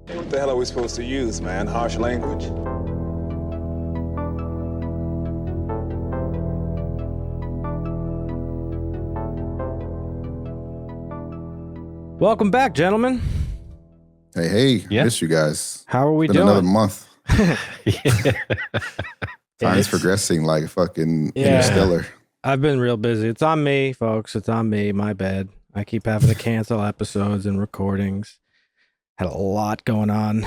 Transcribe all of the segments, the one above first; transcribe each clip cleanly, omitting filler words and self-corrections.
What the hell are we supposed to use, man? Harsh language? Welcome back, gentlemen. Hey, miss you guys. How are we doing? Another month. Time's progressing like fucking Interstellar. I've been real busy. It's on me, folks. It's on me. My bad. I keep having to cancel episodes and recordings. Had a lot going on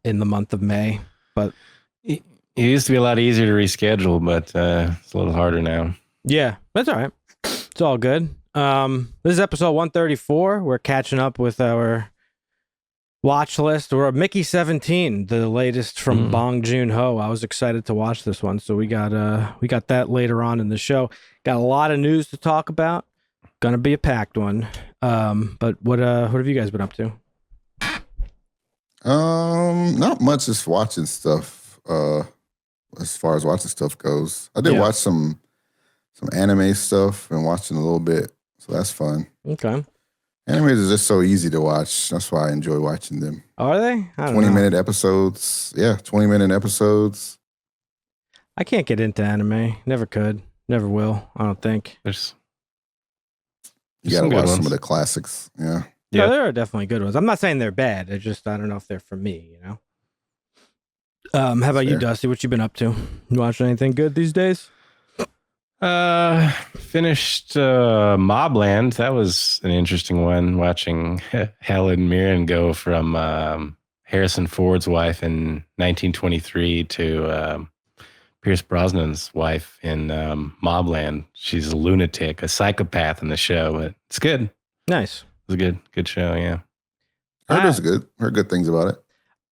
in the month of May, but it used to be a lot easier to reschedule, but it's a little harder now. Yeah, that's all right. It's all good. This is episode 134. We're catching up with our watch list. We're at Mickey 17, the latest from Bong Joon-ho. I was excited to watch this one, so we got that later on in the show. Got a lot of news to talk about. Gonna be a packed one. But what have you guys been up to? Not much. Just watching stuff. As far as watching stuff goes, I did watch some anime stuff and watching a little bit, so that's fun. Okay. Animes are just so easy to watch. That's why I enjoy watching them. Are they? 20-minute episodes. Yeah, 20-minute episodes. I can't get into anime. Never could. Never will. I don't think. You gotta watch some of the classics. Yeah. Yeah, there are definitely good ones. I'm not saying they're bad. I don't know if they're for me, you know? How about you, Dusty? What you been up to? You watching anything good these days? Finished Mobland. That was an interesting one, watching Helen Mirren go from Harrison Ford's wife in 1923 to Pierce Brosnan's wife in Mobland. She's a lunatic, a psychopath in the show, but it's good. Nice. It was a good show, yeah. Heard it was good. Heard good things about it.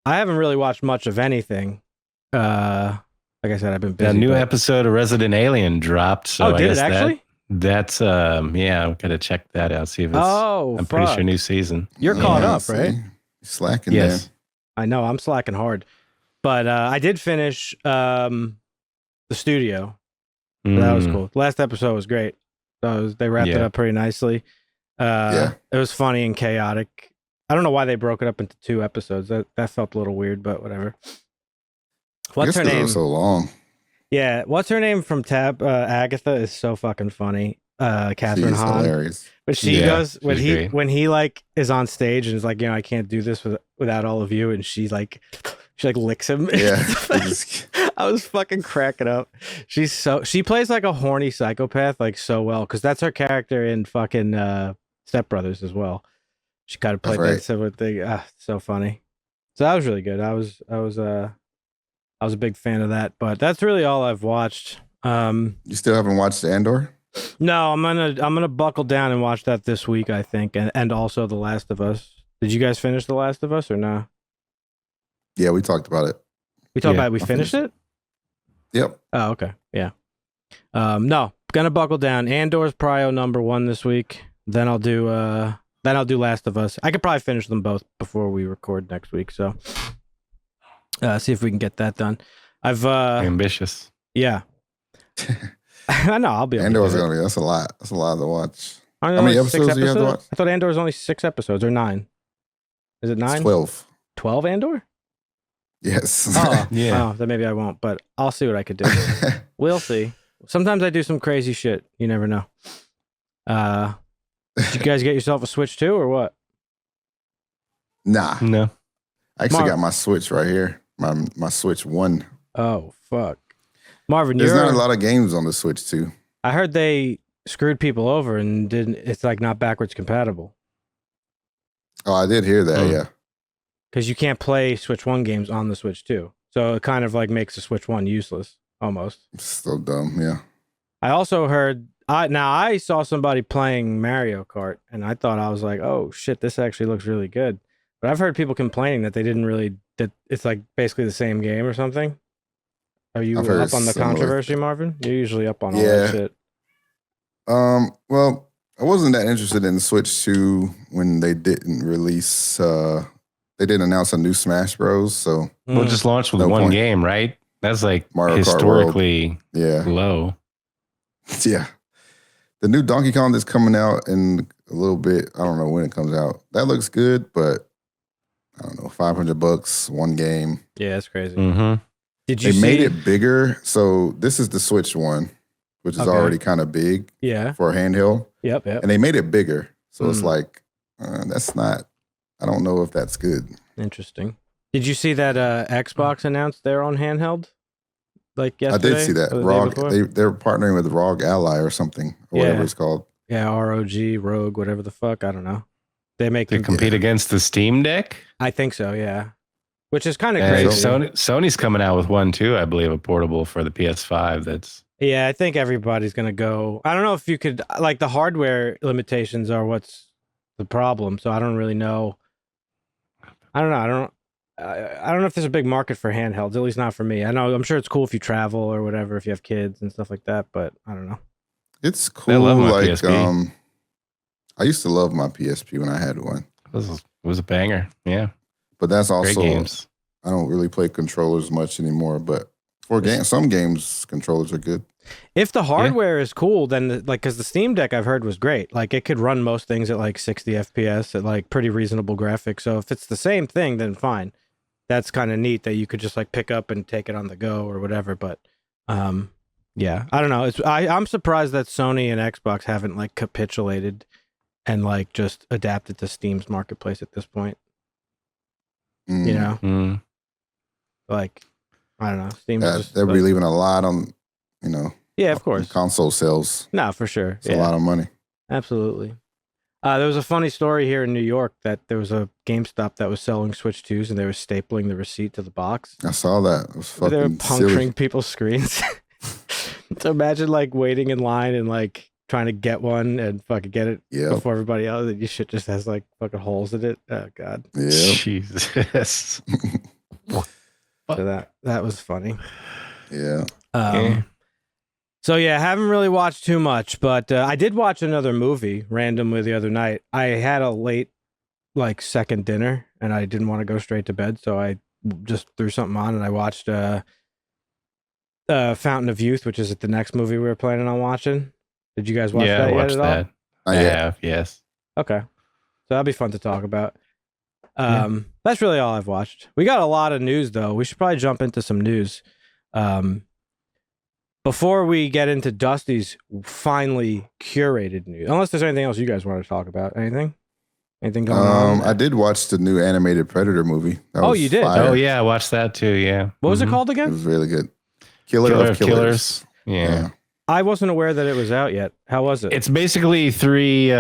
I haven't really watched much of anything. Like I said, I've been busy. A new episode of Resident Alien dropped. So did it actually? That's I'm gonna check that out. See if it's. I'm pretty sure new season. You're caught up, right? You're slacking. Yes, I know. I'm slacking hard, but I did finish the studio. So that was cool. Last episode was great. They wrapped it up pretty nicely. It was funny and chaotic. I don't know why they broke it up into 2 episodes. That felt a little weird, but whatever. What's her name? So long. Yeah, what's her name from Tab? Agatha is so fucking funny. Catherine Hahn. Hilarious. But she goes when he like is on stage and is like, I can't do this without all of you, and she licks him. Yeah, I was fucking cracking up. She plays like a horny psychopath like so well, because that's her character in fucking Step Brothers as well. She kind of played that similar thing. So funny. So that was really good. I was a big fan of that, but that's really all I've watched. You still haven't watched Andor? No, I'm gonna buckle down and watch that this week, I think, and also The Last of Us. Did you guys finish The Last of Us or no? Yeah, we talked about it. We talked about it. We finished it. Yep. Oh, okay. Yeah. No, gonna buckle down. Andor's prio number 1 this week. Then I'll do Last of Us. I could probably finish them both before we record next week. So. See if we can get that done. I've ambitious. Yeah. I know. I'll be. Andor's gonna be. That's a lot. That's a lot to watch. How many episodes do you have to watch? I thought Andor was only 6 episodes or 9. Is it 9? It's 12. 12 Andor? Yes. Oh, yeah. Oh, then maybe I won't. But I'll see what I could do. We'll see. Sometimes I do some crazy shit. You never know. Did you guys get yourself a Switch too, or what? Nah. No. I actually got my Switch right here. My Switch 1. Oh, fuck. Marvin, there's not a lot of games on the Switch too. I heard they screwed people over and it's like not backwards compatible. Oh, I did hear that, yeah. Because you can't play Switch 1 games on the Switch 2. So it kind of like makes the Switch 1 useless, almost. So dumb, yeah. I also heard, I saw somebody playing Mario Kart, and I thought, I was like, oh shit, this actually looks really good. But I've heard people complaining that that it's like basically the same game or something. Are you up on the controversy, Marvin? You're usually up on all that shit. Well, I wasn't that interested in Switch 2 when they didn't release, they didn't announce a new Smash Bros. So we'll just launch with one game, right? That's like Mario historically low. Yeah. The new Donkey Kong that's coming out in a little bit, I don't know when it comes out. That looks good, but I don't know, $500, one game. Yeah, that's crazy. Mm-hmm. Did you They see? made it bigger. So this is the Switch one, which is Okay. already kind of big Yeah. for a handheld. Yep. And they made it bigger. So it's Mm. like, that's not, I don't know if that's good. Interesting. Did you see that Xbox announced their own handheld? Like yesterday? I did see that. Or the day ROG, before? they're partnering with ROG Ally or something, or whatever Yeah. it's called. Yeah, ROG, Rogue, whatever the fuck. I don't know. They make To them compete against the Steam Deck? I think so, yeah. Which is kind of And crazy. Sony's coming out with one too, I believe, a portable for the PS5 that's Yeah, I think everybody's going to go. I don't know if you could, like, the hardware limitations are what's the problem. So I don't really know. I don't know. I don't know if there's a big market for handhelds, at least not for me. I'm sure it's cool if you travel or whatever, if you have kids and stuff like that, but I don't know. It's cool. I love my like, PSP. I used to love my PSP when I had one. It was a banger. Yeah. But that's Great also, games. I don't really play controllers much anymore, but for some games, controllers are good. If the hardware is cool, then because the Steam Deck I've heard was great. Like it could run most things at like 60 FPS at like pretty reasonable graphics. So if it's the same thing, then fine. That's kind of neat that you could just like pick up and take it on the go or whatever. But yeah, I don't know. I'm surprised that Sony and Xbox haven't like capitulated and like just adapted to Steam's marketplace at this point. Mm. You know, like I don't know. Steam's just, they'll be leaving a lot on, yeah, of course, console sales. No, for sure. It's a lot of money. Absolutely. There was a funny story here in New York that there was a GameStop that was selling Switch 2s and they were stapling the receipt to the box. I saw that. It was fucking They were puncturing silly. people's screens. So imagine like waiting in line and like trying to get one and fucking get it before everybody else. And your shit just has like fucking holes in it. Oh God. Yeah. Jesus. So that was funny. Yeah. So yeah, I haven't really watched too much, but I did watch another movie randomly the other night. I had a late, like, second dinner, and I didn't want to go straight to bed, so I just threw something on, and I watched Fountain of Youth, which is the next movie we were planning on watching. Did you guys watch that yet at all? I have, yes. Okay. So that'll be fun to talk about. That's really all I've watched. We got a lot of news, though. We should probably jump into some news. Before we get into Dusty's finally curated news, unless there's anything else you guys want to talk about. Anything going on? I did watch the new animated Predator movie. You did? Fire. Oh, yeah, I watched that too, yeah. What was it called It again? was really good. Killer of Killers. Yeah. I wasn't aware that it was out yet. How was it? It's basically three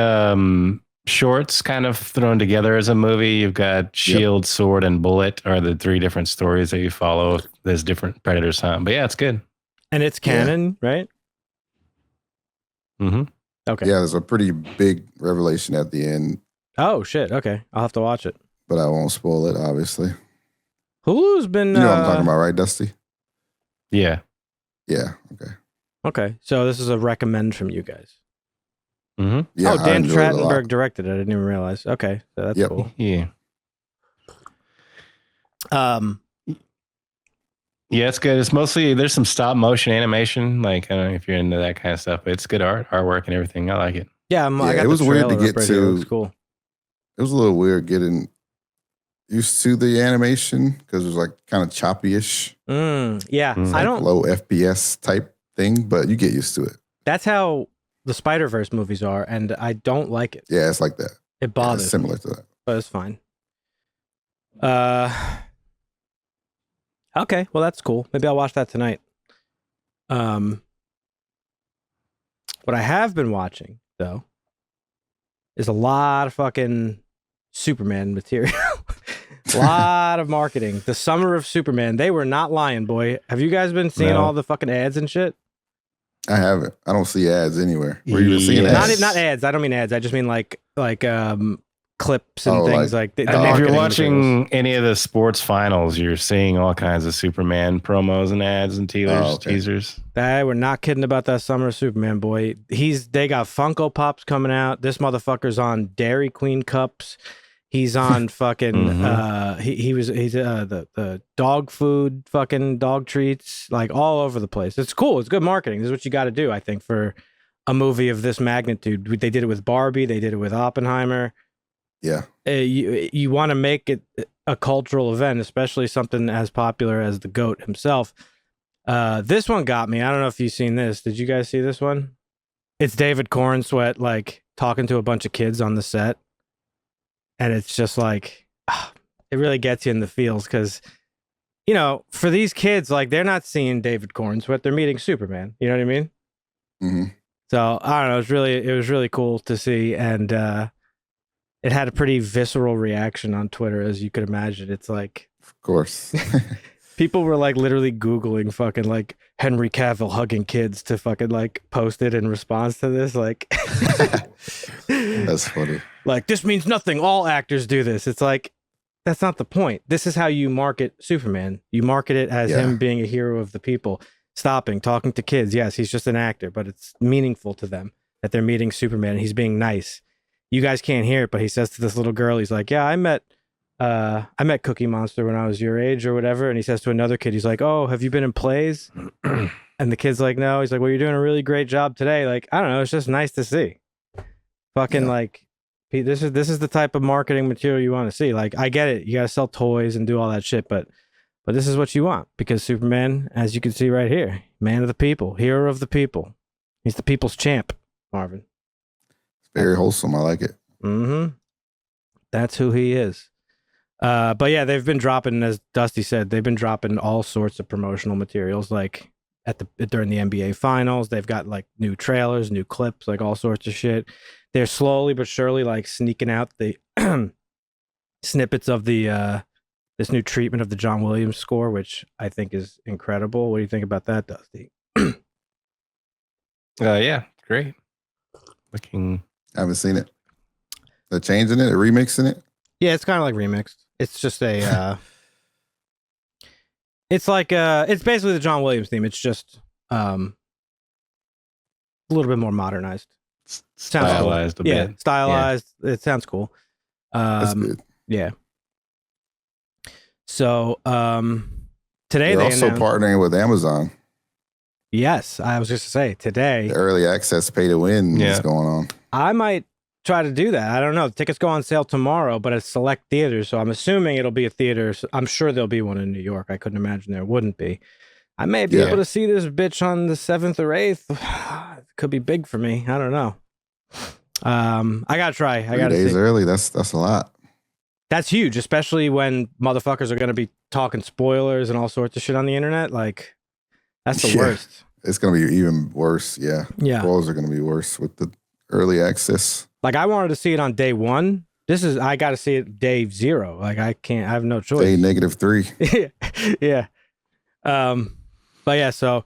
shorts kind of thrown together as a movie. You've got Shield, Sword, and Bullet are the three different stories that you follow. There's different Predators hunt. But yeah, it's good. And it's canon, right? Mm-hmm. Okay. Yeah, there's a pretty big revelation at the end, Oh, shit. Okay. I'll have to watch it. but I won't spoil it, obviously. Hulu's been... You know what I'm talking about, right, Dusty? Yeah. Yeah, okay. Okay. So this is a recommend from you guys. Mm-hmm. Yeah, I Dan enjoyed it a lot. Trachtenberg directed it. I didn't even realize. Okay. So that's cool. Yeah. Yeah, it's good. It's mostly, there's some stop motion animation. Like, I don't know if you're into that kind of stuff, but it's good artwork and everything. I like it. Yeah, I got it was the weird to trailer get up right here. It to. looks cool. It was a little weird getting used to the animation because it was like kind of choppy-ish, Yeah, Mm. I don't... low FPS type thing, but you get used to it. That's how the Spider-Verse movies are, and I don't like it. Yeah, it's like that. It Yeah, bothers it's me, similar to that. but it's fine. Okay, well that's cool. Maybe I'll watch that tonight. What I have been watching though is a lot of fucking Superman material. A lot of marketing. The Summer of Superman. They were not lying, boy. Have you guys been seeing all the fucking ads and shit? I haven't. I don't see ads anywhere. Where you been seeing ads? Not ads. I don't mean ads. I just mean like clips and things like that. If you're watching any of the sports finals, you're seeing all kinds of Superman promos and ads and teasers. They were not kidding about that Summer of Superman, boy. They got Funko Pops coming out. This motherfucker's on Dairy Queen cups. He's on fucking he's the dog food, fucking dog treats, like all over the place. It's cool. It's good marketing. This is what you got to do, I think, for a movie of this magnitude. They did it with Barbie. They did it with Oppenheimer. Yeah. You want to make it a cultural event, especially something as popular as the GOAT himself. This one got me. I don't know if you've seen this. Did you guys see this one? It's David Cornsweet like talking to a bunch of kids on the set, and it's just like it really gets you in the feels because, you know, for these kids, like they're not seeing David Cornsweet, they're meeting Superman. You know what I mean? Mm-hmm. So I don't know. It was really cool to see, and it had a pretty visceral reaction on Twitter, as you could imagine. It's like, Of course. people were like literally Googling fucking like Henry Cavill hugging kids to fucking like post it in response to this. Like, That's funny. like this means nothing. All actors do this. It's like, that's not the point. This is how you market Superman. You market it as him being a hero of the people, stopping, talking to kids. Yes, he's just an actor, but it's meaningful to them that they're meeting Superman and he's being nice. You guys can't hear it, but he says to this little girl, he's like, yeah, I met Cookie Monster when I was your age or whatever. And he says to another kid, he's like, oh, have you been in plays? And the kid's like, no. He's like, well, you're doing a really great job today. Like, I don't know. It's just nice to see. Fucking like, this is the type of marketing material you want to see. Like, I get it. You got to sell toys and do all that shit. But this is what you want, because Superman, as you can see right here, man of the people, hero of the people. He's the people's champ, Marvin. Very wholesome. I like it. Mm-hmm. That's who he is. But yeah, they've been dropping, as Dusty said, they've been dropping all sorts of promotional materials, like during the NBA finals. They've got like new trailers, new clips, like all sorts of shit. They're slowly but surely like sneaking out the snippets of the this new treatment of the John Williams score, which I think is incredible. What do you think about that, Dusty? Yeah, great. Looking. I haven't seen it. They're changing it, remixing it. Yeah, it's kind of like remixed. It's just a it's like it's basically the John Williams theme. It's just a little bit more modernized. Stylized cool. a Yeah, bit. stylized. It sounds cool. That's good. Yeah. So today They're they also announced, partnering with Amazon. yes, I was just to say today The early access pay to win is going on. I might try to do that. I don't know. The tickets go on sale tomorrow, but at select theaters. So I'm assuming it'll be a theater. I'm sure there'll be one in New York. I couldn't imagine there wouldn't be. I may be able to see this bitch on the 7th or 8th. It could be big for me. I don't know. I gotta try. I gotta 3 days see. early. That's a lot. That's huge, especially when motherfuckers are gonna be talking spoilers and all sorts of shit on the internet. Like, that's the worst. It's gonna be even worse. Yeah. Yeah. Spoilers are gonna be worse with the early access. Like, I wanted to see it on day 1. I got to see it day 0. Like, I have no choice. Day -3. Yeah. But yeah, so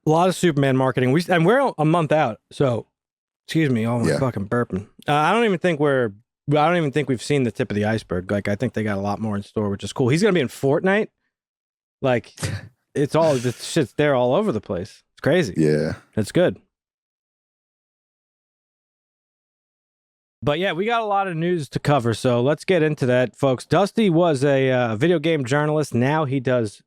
a lot of Superman marketing. We're a month out. So, excuse me, all my fucking burping. I don't even think we've seen the tip of the iceberg. Like, I think they got a lot more in store, which is cool. He's gonna be in Fortnite. Like, the shit's there all over the place. It's crazy. Yeah. It's good. But yeah, we got a lot of news to cover, so let's get into that, folks. Dusty was a video game journalist. Now he does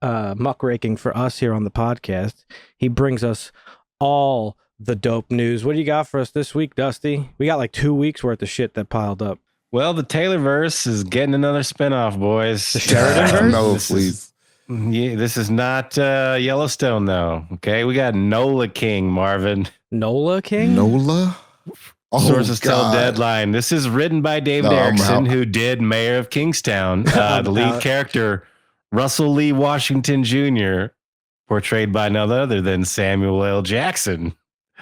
muckraking for us here on the podcast. He brings us all the dope news. What do you got for us this week, Dusty? We got like 2 weeks worth of shit that piled up. Well, the Taylorverse is getting another spinoff, boys. The Sheridanverse? No, please. This is not Yellowstone, though. Okay, we got Nola King, Marvin. Nola King? Nola? Oh, Sources tell God. Deadline. This is written by David Erickson, who did Mayor of Kingstown. The lead character, Russell Lee Washington Jr., portrayed by none other than Samuel L. Jackson.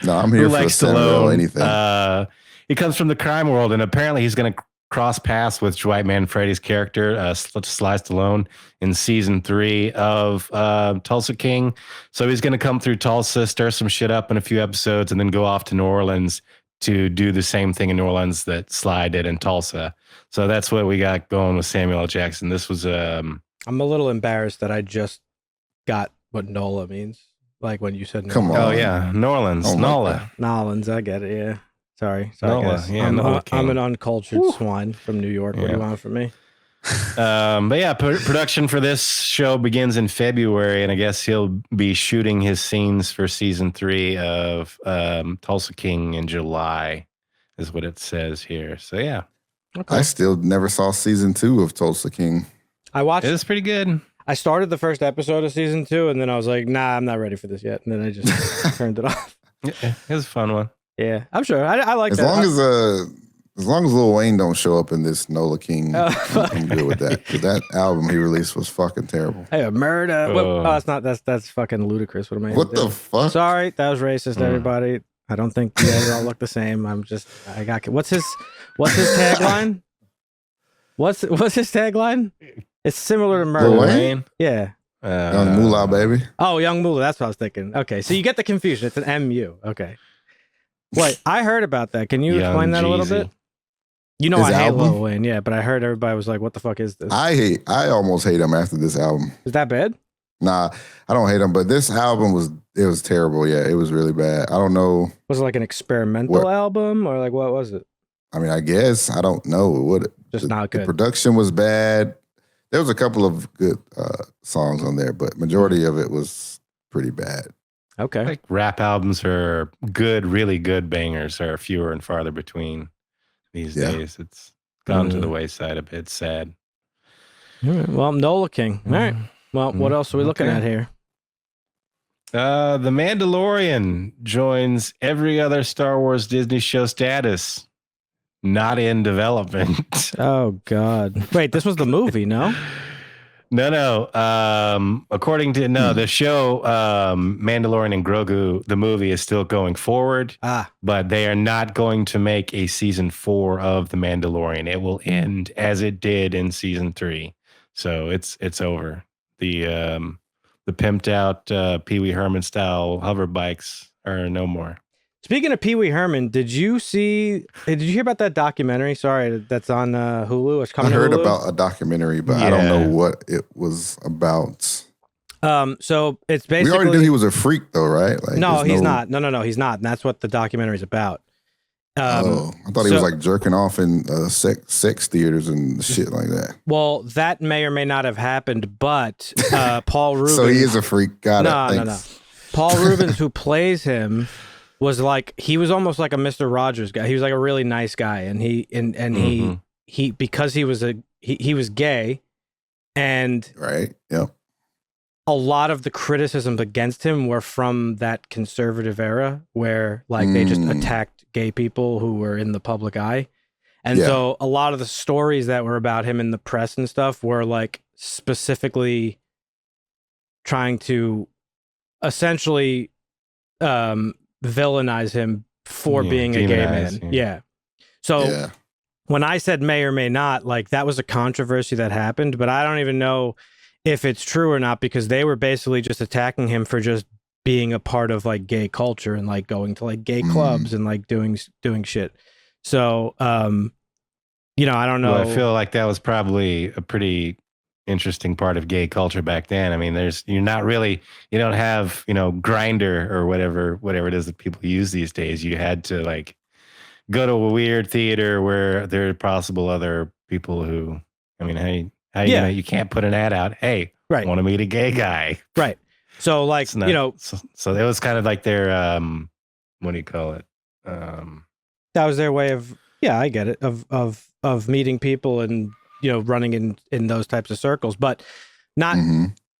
No, I'm here who for likes Samuel anything. He comes from the crime world, and apparently he's going to cross paths with Dwight Manfredi's character, Sly Stallone, in season 3 of Tulsa King. So he's going to come through Tulsa, stir some shit up in a few episodes, and then go off to New Orleans to do the same thing in New Orleans that Sly did in Tulsa. So that's what we got going with Samuel L. Jackson. This was I'm a little embarrassed that I just got what Nola means. Like when you said Nola. Come on. Oh yeah, New Orleans, Nola. Nolans, I get it, yeah. Sorry Nola, guys. yeah, I'm an uncultured swine from New York. What do you want from me? But yeah, production for this show begins in February, and I guess he'll be shooting his scenes for season 3 of Tulsa King in July, is what it says here. So yeah, Okay. I still never saw season 2 of Tulsa King. I watched. It was pretty good. I started the first episode of season 2, and then I was like, "Nah, I'm not ready for this yet." And then I just turned it off. Yeah, it was a fun one. Yeah, I'm sure. I like As that. long as Lil Wayne don't show up in this Nola King, I'm good with that. 'Cause that album he released was fucking terrible. Hey, murder. Oh, that's not. That's fucking ludicrous. What am I? What the fuck? Sorry, that was racist. Everybody. I don't think you guys all look the same. I got. What's his tagline? What's his tagline? It's similar to murder. Lil Wayne? Yeah. Young Moolah, baby. Oh, Young Moolah. That's what I was thinking. Okay, so you get the confusion. It's an MU. Okay. Wait, I heard about that. Can you explain that a little bit? You know, His I hate album? Lil Wayne. Yeah, but I heard everybody was like, "What the fuck is this?" I almost hate him after this album. Is that bad? Nah, I don't hate him, but this album was terrible. Yeah, it was really bad. I don't know. Was it like an experimental album or like what was it? I mean, I guess I don't know what. Just not The good. production was bad. There was a couple of good songs on there, but majority of it was pretty bad. Okay. Like rap albums are good, really good bangers are fewer and farther between these days. It's gone to the wayside a bit. Sad. All right. Well, Nola King. All right. Well, what else are we looking at here? The Mandalorian joins every other Star Wars Disney show status. Not in development. Oh God! Wait, this was the movie, no? No. According to the show, Mandalorian and Grogu, the movie is still going forward. But they are not going to make a season 4 of the Mandalorian. It will end as it did in season 3. So it's over. The pimped out Pee Wee Herman style hover bikes are no more. Speaking of Pee Wee Herman, did you hear about that documentary? Sorry, that's on Hulu. It's coming. I heard to Hulu? about a documentary, but I don't know what it was about. So it's basically we already knew he was a freak, though, right? Like, no, he's not. No, he's not. And that's what the documentary's about. I thought he was like jerking off in sex theaters and shit like that. Well, that may or may not have happened, but Paul Rubens. So he is a freak. Got it. No. Paul Rubens, who plays him, was like he was almost like a Mr. Rogers guy. He was like a really nice guy, and he because he was he was gay, and right, yep. A lot of the criticisms against him were from that conservative era where like they just attacked gay people who were in the public eye. And so a lot of the stories that were about him in the press and stuff were like specifically trying to essentially villainize him for being a gay man. Yeah. So when I said may or may not, like that was a controversy that happened, but I don't even know if it's true or not, because they were basically just attacking him for just being a part of like gay culture and like going to like gay clubs and like doing shit. So, I don't know. Well, I feel like that was probably a pretty interesting part of gay culture back then. I mean, you don't have, Grindr or whatever it is that people use these days. You had to like go to a weird theater where there are possible other people who, I mean, hey, you can't put an ad out. Hey, want to meet a gay guy. Right. So like, so it was kind of like their, what do you call it? That was their way of, I get it. Of meeting people and, running in those types of circles, but not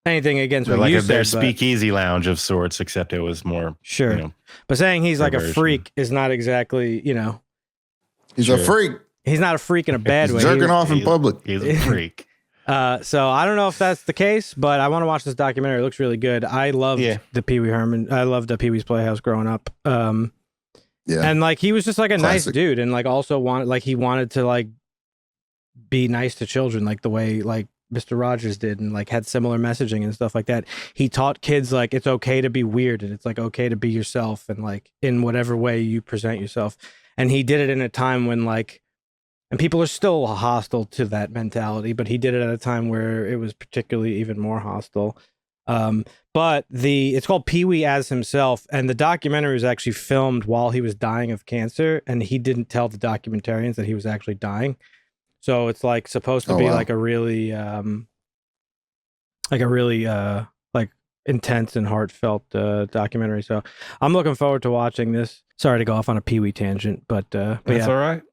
anything against what you said. Their speakeasy lounge of sorts, except it was more. Sure. But saying he's like a freak is not exactly, He's a freak. He's not a freak in a bad way. Jerking off in public. He's a freak. So I don't know if that's the case, but I want to watch this documentary. It looks really good. I loved the Pee Wee Herman. I loved the Pee Wee's Playhouse growing up. And like he was just like a nice dude, and like also wanted to like be nice to children, like the way like Mr. Rogers did, and like had similar messaging and stuff like that. He taught kids like it's okay to be weird and it's like okay to be yourself and like in whatever way you present yourself. And he did it in a time when like. And people are still hostile to that mentality, but he did it at a time where it was particularly even more hostile. But it's called Pee Wee as Himself, and the documentary was actually filmed while he was dying of cancer, and he didn't tell the documentarians that he was actually dying. So it's like supposed to be like a really like intense and heartfelt documentary. So I'm looking forward to watching this. Sorry to go off on a Pee Wee tangent, but That's yeah. all right.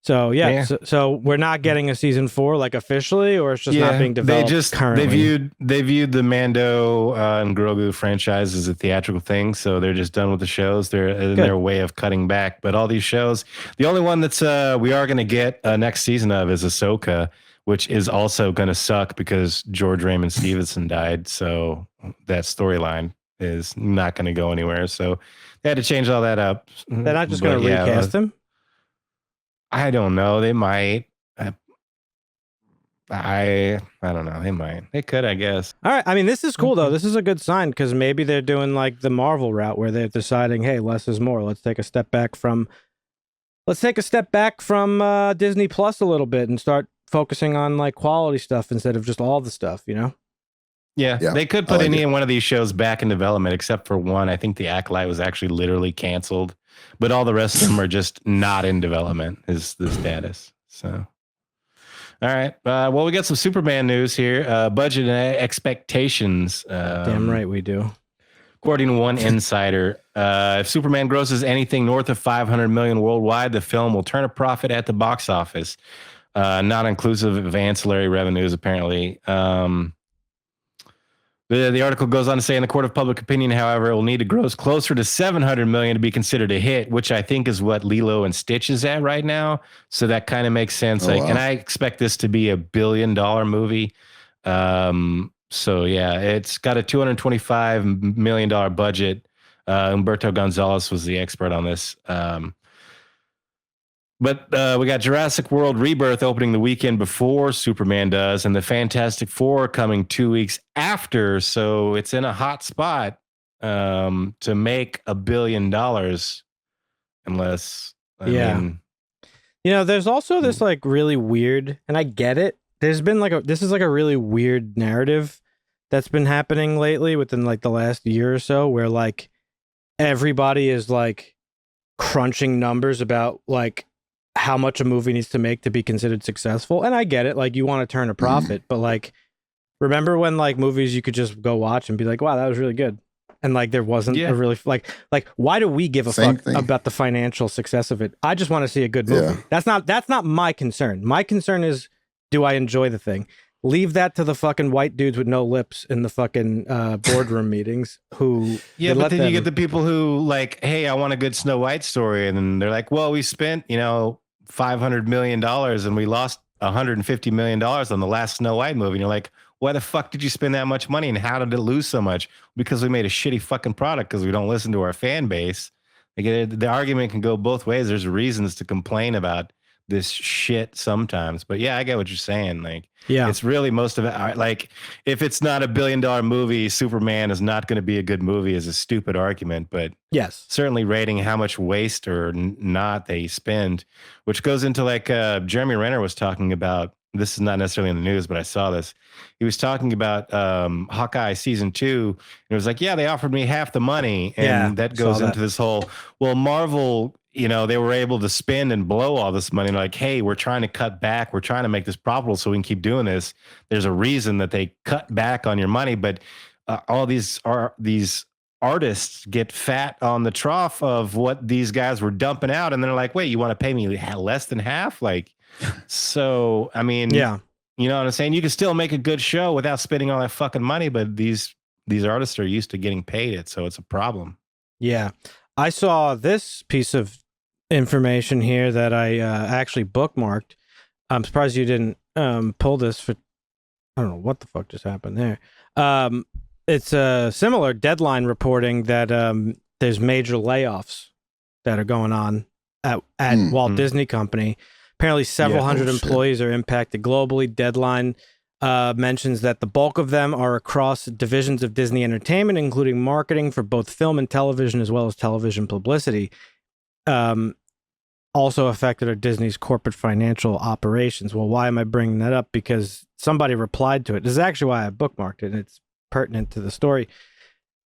So Yeah. so we're not getting a season 4 like officially, or it's just not being developed currently. They viewed the Mando and Grogu franchise as a theatrical thing, so they're just done with the shows. They're in their way of cutting back. But all these shows, the only one that's we are going to get a next season of is Ahsoka, which is also going to suck because George Raymond Stevenson died. So that storyline is not going to go anywhere. So they had to change all that up. They're not just going to recast him? I don't know. They might. I don't know. They might. They could, I guess. All right. I mean, this is cool, though. This is a good sign because maybe they're doing like the Marvel route where they're deciding, hey, less is more. Let's take a step back from Disney Plus a little bit and start focusing on like quality stuff instead of just all the stuff, you know? Yeah. They could put any one of these shows back in development except for one. I think The Acolyte was actually literally canceled, but all the rest of them are just not in development is the status. So, all right. Well, we got some Superman news here. Budget and expectations. Damn right we do. According to one insider, if Superman grosses anything north of $500 million worldwide, the film will turn a profit at the box office, not inclusive of ancillary revenues, apparently. The article goes on to say, in the court of public opinion, however, it will need to gross closer to $700 million to be considered a hit, which I think is what Lilo and Stitch is at right now. So that kind of makes sense. And I expect this to be $1 billion movie. So yeah, it's got a $225 million budget. Humberto Gonzalez was the expert on this. But we got Jurassic World Rebirth opening the weekend before Superman does, and the Fantastic Four coming 2 weeks after. So it's in a hot spot to make $1 billion, unless I mean, you know, there's also this like really weird, and I get it. There's been like this is like a really weird narrative that's been happening lately within like the last year or so, where like everybody is like crunching numbers about like how much a movie needs to make to be considered successful. And I get it. Like you want to turn a profit, but like, remember when like movies you could just go watch and be like, wow, that was really good. And like, there wasn't a really like, why do we give a fuck about the financial success of it? I just want to see a good movie. That's not my concern. My concern is, do I enjoy the thing? Leave that to the fucking white dudes with no lips in the fucking boardroom meetings who... Yeah, but then you get the people who like, hey, I want a good Snow White story. And then they're like, well, we spent, $500 million and we lost $150 million on the last Snow White movie. And you're like, why the fuck did you spend that much money? And how did it lose so much? Because we made a shitty fucking product because we don't listen to our fan base. Like, the argument can go both ways. There's reasons to complain about this shit sometimes, but yeah, I get what you're saying. Like, it's really most of it. Like, if it's not $1 billion movie, Superman is not going to be a good movie is a stupid argument, but yes, certainly rating how much waste or not they spend, which goes into like Jeremy Renner was talking about. This is not necessarily in the news, but I saw this. He was talking about Hawkeye season 2. And it was like, yeah, they offered me half the money. And that goes into this whole, well, Marvel, they were able to spend and blow all this money. And like, hey, we're trying to cut back. We're trying to make this profitable so we can keep doing this. There's a reason that they cut back on your money. But all these artists get fat on the trough of what these guys were dumping out. And they're like, wait, you want to pay me less than half? Like, so, I mean, you know what I'm saying? You can still make a good show without spending all that fucking money, but these artists are used to getting paid it, so it's a problem. Yeah. I saw this piece of information here that I actually bookmarked. I'm surprised you didn't pull this for... I don't know what the fuck just happened there. It's a similar Deadline reporting that there's major layoffs that are going on at Walt Disney Company. Apparently, several hundred employees are impacted globally. Deadline mentions that the bulk of them are across divisions of Disney Entertainment, including marketing for both film and television, as well as television publicity. Also affected are Disney's corporate financial operations. Well, why am I bringing that up? Because somebody replied to it. This is actually why I bookmarked it, and it's pertinent to the story.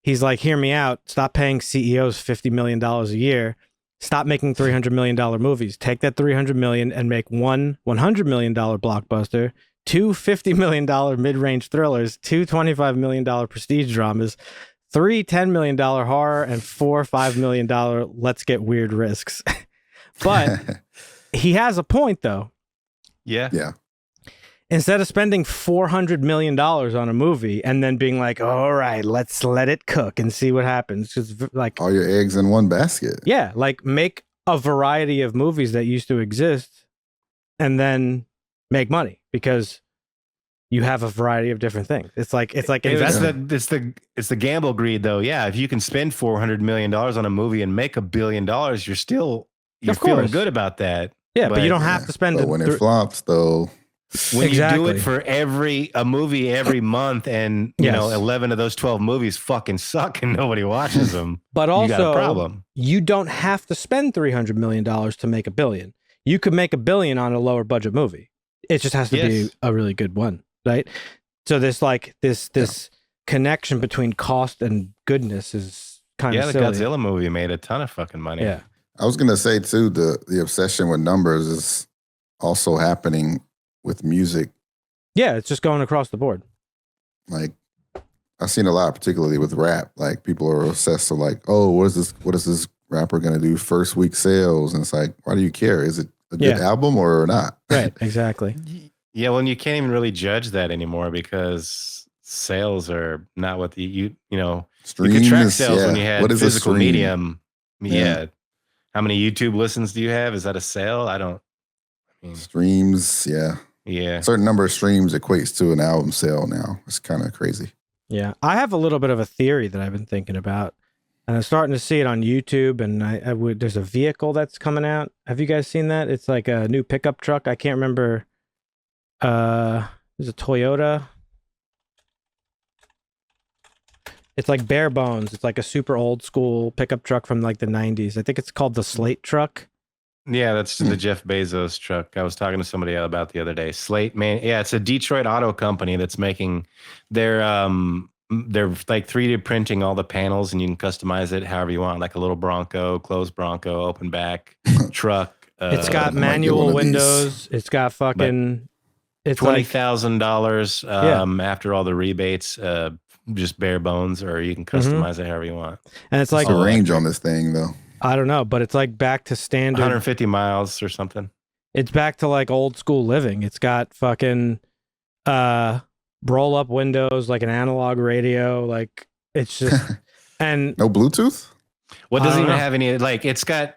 He's like, hear me out. Stop paying CEOs $50 million a year. Stop making $300 million movies. Take that $300 million and make one $100 million blockbuster, two $50 million mid-range thrillers, two $25 million prestige dramas, three $10 million horror, and four $5 million let's get weird risks. But he has a point though. Yeah. Yeah. Instead of spending $400 million on a movie and then being like, all right, let's let it cook and see what happens. Just like All your eggs in one basket. yeah, like make a variety of movies that used to exist and then make money because you have a variety of different things. It's like It's investment. the gamble greed though. Yeah, if you can spend $400 million on a movie and make $1 billion, you're Of feeling course. good about that. Yeah, but you don't have to spend But when it flops, though, when Exactly. you do it for a movie every month, and you know 11 of those 12 movies fucking suck and nobody watches them. But you got a also, problem. you don't have to spend $300 million to make $1 billion. You could make $1 billion on a lower budget movie. It just has to be a really good one, right? So there's like this connection between cost and goodness is kind of silly. The Godzilla movie made a ton of fucking money. Yeah. I was gonna say too, the obsession with numbers is also happening with music. Yeah, it's just going across the board. Like I've seen a lot, particularly with rap. Like people are obsessed with like, oh, what is this rapper gonna do first week sales? And it's like, why do you care? Is it a good album or not? Right, exactly. Yeah, well, and you can't even really judge that anymore because sales are not what you know. Streams, you could track sales when you had what is physical a stream? medium. Yeah. How many YouTube listens do you have? Is that a sale? I mean, streams, yeah. Yeah. A certain number of streams equates to an album sale now. It's kind of crazy. Yeah. I have a little bit of a theory that I've been thinking about. And I'm starting to see it on YouTube, and there's a vehicle that's coming out. Have you guys seen that? It's like a new pickup truck. I can't remember. There's a Toyota. It's like bare bones. It's like a super old school pickup truck from like the 90s. I think it's called the Slate truck. Yeah, that's the Jeff Bezos truck. I was talking to somebody about the other day. Slate, man. Yeah, it's a Detroit auto company that's making they're like 3D printing all the panels, and you can customize it however you want, like a little Bronco, closed Bronco, open back truck. It's got manual windows. It's got fucking it's $20,000 after all the rebates, just bare bones, or you can customize it however you want. And it's like the range on this thing though. I don't know, but it's like back to standard 150 miles or something. It's back to like old school living. It's got fucking roll up windows, like an analog radio. Like it's just and no Bluetooth. Well, it doesn't even have any. Like it's got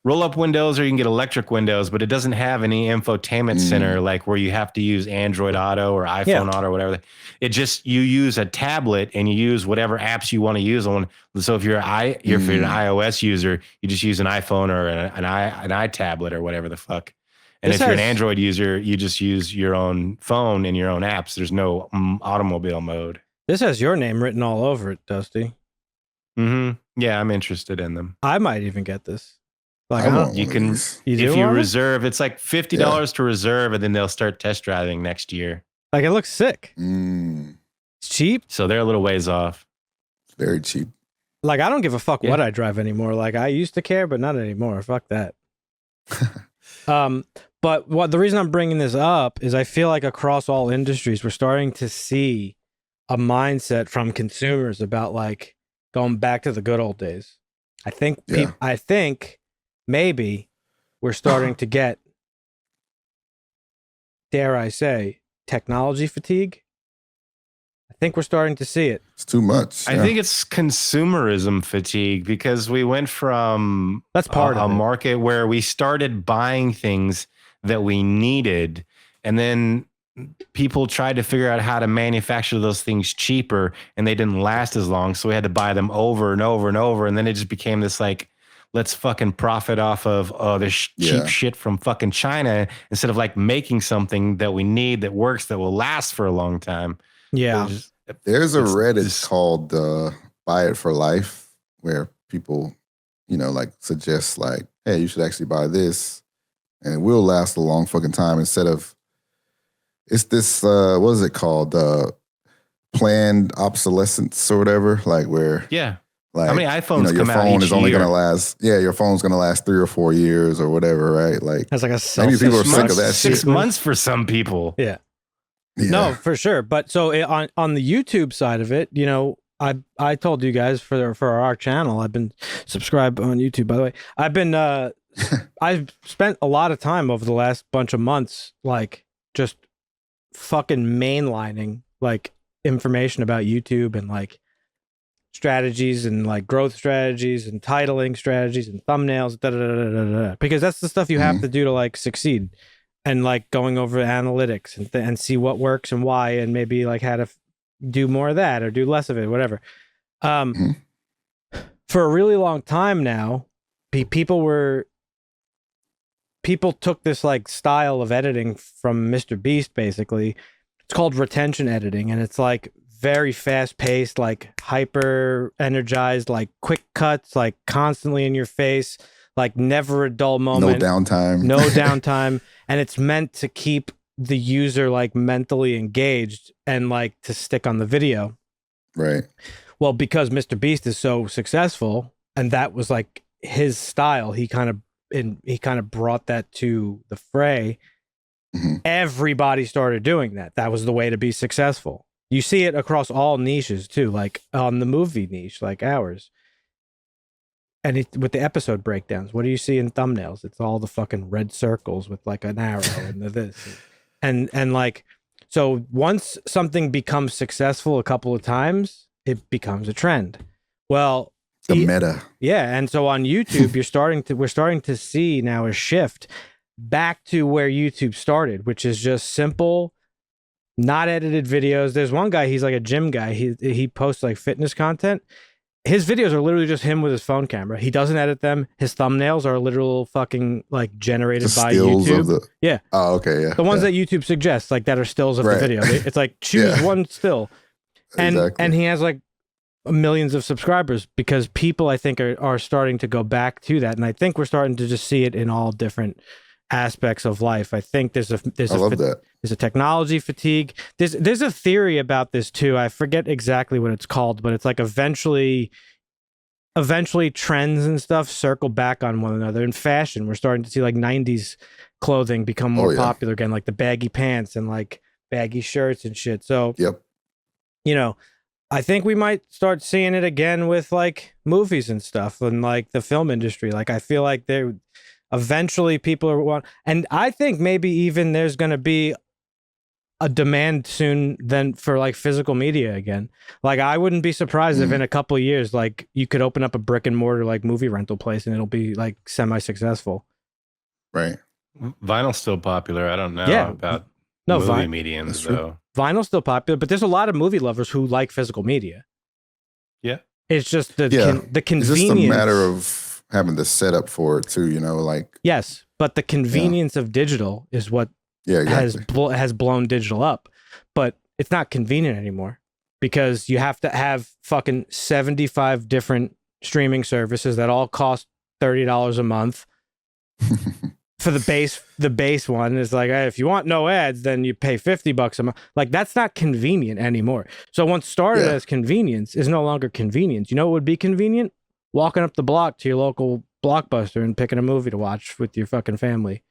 roll up windows, or you can get electric windows, but it doesn't have any infotainment center like where you have to use Android Auto or iPhone Auto or whatever. It just you use a tablet and you use whatever apps you want to use on. So if you're an iOS user, you just use an iPhone or an iTablet or whatever the fuck. And if you're an Android user, you just use your own phone and your own apps. There's no automobile mode. This has your name written all over it, Dusty. Mm-hmm. Yeah, I'm interested in them. I might even get this. Like you can if you reserve, it's like $50 to reserve, and then they'll start test driving next year. Like it looks sick. It's cheap, so they're a little ways off. It's very cheap. Like I don't give a fuck what I drive anymore. Like I used to care, but not anymore. Fuck that. But what the reason I'm bringing this up is I feel like across all industries we're starting to see a mindset from consumers about like going back to the good old days. I think maybe we're starting to get, dare I say, technology fatigue. I think we're starting to see it. It's too much. I think it's consumerism fatigue because we went from that's part of a market where we started buying things that we needed, and then people tried to figure out how to manufacture those things cheaper, and they didn't last as long. So we had to buy them over and over and over. And then it just became this like, let's fucking profit off of this cheap shit from fucking China instead of like making something that we need that works, that will last for a long time. Yeah. There's a Reddit called Buy It for Life where people, like suggest like, hey, you should actually buy this and it will last a long fucking time instead of, it's this, what is it called? Planned obsolescence or whatever, like where. Yeah. Like, how many iPhones your come out phone each is only year? going to last. Yeah, your phone's going to last 3 or 4 years or whatever, right? Like that's like a maybe people are sick of that shit. 6 months for some people. Yeah. No, for sure. But so on the YouTube side of it, I told you guys for our channel, I've been subscribed on YouTube, by the way. I've I've spent a lot of time over the last bunch of months, like just fucking mainlining like information about YouTube and like strategies and like growth strategies and titling strategies and thumbnails, because that's the stuff you have to do to like succeed, and like going over analytics and see what works and why, and maybe like how to do more of that or do less of it, whatever. For a really long time now, people took this like style of editing from Mr. Beast, basically. It's called retention editing, and it's like very fast paced, like hyper energized, like quick cuts, like constantly in your face, like never a dull moment. No downtime. No downtime. And it's meant to keep the user like mentally engaged and like to stick on the video. Right. Well, because Mr. Beast is so successful and that was like his style, he kind of brought that to the fray. Everybody started doing that. That was the way to be successful. You see it across all niches too, like on the movie niche, like ours. And with the episode breakdowns, what do you see in thumbnails? It's all the fucking red circles with like an arrow and the this. And like, so once something becomes successful a couple of times, it becomes a trend. Well, the meta. Yeah. And so on YouTube, we're starting to see now a shift back to where YouTube started, which is just simple, not edited videos. There's one guy, he's like a gym guy. He posts like fitness content. His videos are literally just him with his phone camera. He doesn't edit them. His thumbnails are literal fucking like generated by YouTube. Yeah. Oh, okay. Yeah. The ones that YouTube suggests, like that are stills of the video. It's like choose one still. And he has like millions of subscribers because people, I think, are starting to go back to that. And I think we're starting to just see it in all different aspects of life. I think there's a technology fatigue. There's a theory about this too. I forget exactly what it's called, but it's like eventually trends and stuff circle back on one another. In fashion, we're starting to see like 90s clothing become more popular again, like the baggy pants and like baggy shirts and shit. So I think we might start seeing it again with like movies and stuff and like the film industry. Like I feel like eventually people and I think maybe even there's going to be a demand soon then for like physical media again. Like I wouldn't be surprised if in a couple of years, like you could open up a brick and mortar like movie rental place and it'll be like semi-successful. Right. Vinyl's still popular. I don't know about movie mediums though. Vinyl's still popular, but there's a lot of movie lovers who like physical media. Yeah. It's just the convenience. It's just a matter of having the setup for it too, like. Yes, but the convenience of digital is what has blown digital up. But it's not convenient anymore because you have to have fucking 75 different streaming services that all cost $30 a month. For the base one is like, hey, if you want no ads, then you pay $50 a month. Like that's not convenient anymore. So once started as convenience is no longer convenience. You know what would be convenient? Walking up the block to your local Blockbuster and picking a movie to watch with your fucking family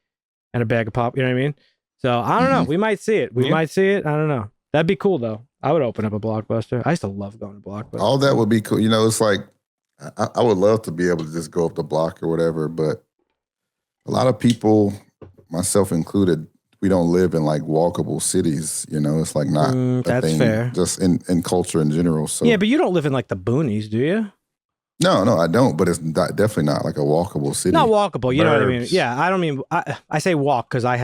and a bag of pop. You know what I mean? So I don't know. We might see it. Might see it. I don't know. That'd be cool though. I would open up a Blockbuster. I used to love going to Blockbuster. All that would be cool. It's like I would love to be able to just go up the block or whatever, but a lot of people, myself included, we don't live in like walkable cities. It's like not a thing. Fair. Just in culture in general. So yeah, but you don't live in like the boonies, do you? No, I don't. But it's definitely not like a walkable city. Not walkable. You know what I mean? Yeah, I don't mean. I say walk because I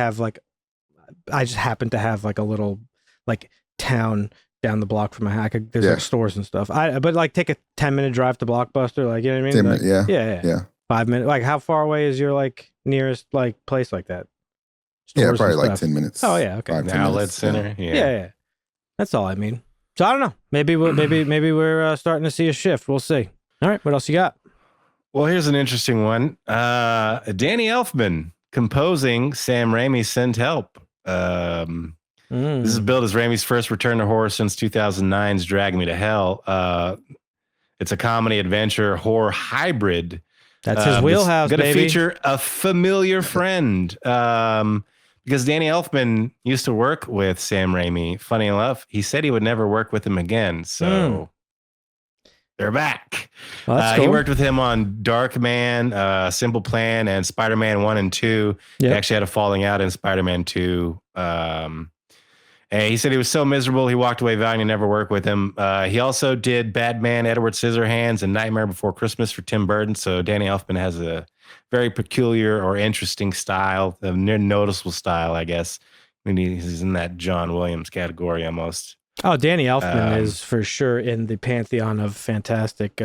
just happen to have like a little like town down the block from my house. There's like stores and stuff. But like take a 10-minute drive to Blockbuster. Like you know what I mean? 10 minutes, yeah. 5 minutes. Like how far away is your like nearest like place like that? Stores probably like 10 minutes. Oh yeah, okay. An outlet center. Yeah. That's all I mean. So I don't know. Maybe we're starting to see a shift. We'll see. All right, what else you got? Well, here's an interesting one. Danny Elfman composing Sam Raimi's Send Help. This is billed as Raimi's first return to horror since 2009's Drag Me to Hell. It's a comedy, adventure, horror hybrid. That's his wheelhouse, baby. Going to feature a familiar friend. Because Danny Elfman used to work with Sam Raimi. Funny enough, he said he would never work with him again. So... they're back. Well, that's cool. He worked with him on Darkman, Simple Plan, and Spider-Man 1 and 2. He actually had a falling out in Spider-Man 2. And he said he was so miserable, he walked away vowing to never work with him. He also did Batman, Edward Scissorhands, and Nightmare Before Christmas for Tim Burton. So Danny Elfman has a very peculiar or interesting style, a noticeable style, I guess. I mean, he's in that John Williams category almost. Oh, Danny Elfman is for sure in the pantheon of fantastic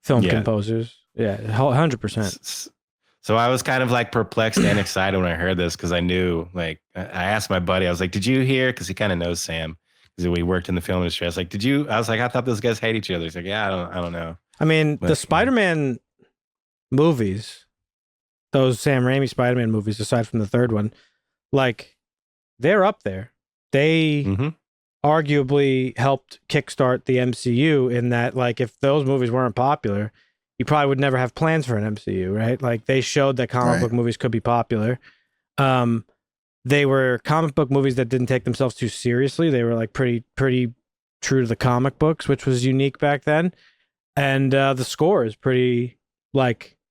film composers. Yeah, 100%. So I was kind of like perplexed and excited when I heard this because I knew, like, I asked my buddy, I was like, did you hear? Because he kind of knows Sam because we worked in the film industry. I was like, did you? I was like, I thought those guys hate each other. He's like, yeah, I don't know. I mean, the Spider-Man movies, those Sam Raimi Spider-Man movies, aside from the third one, like, they're up there. They arguably helped kickstart the MCU in that, like, if those movies weren't popular, you probably would never have plans for an MCU, right? Like, they showed that comic book movies could be popular. They were comic book movies that didn't take themselves too seriously. They were like pretty true to the comic books, which was unique back then. And the score is pretty iconic.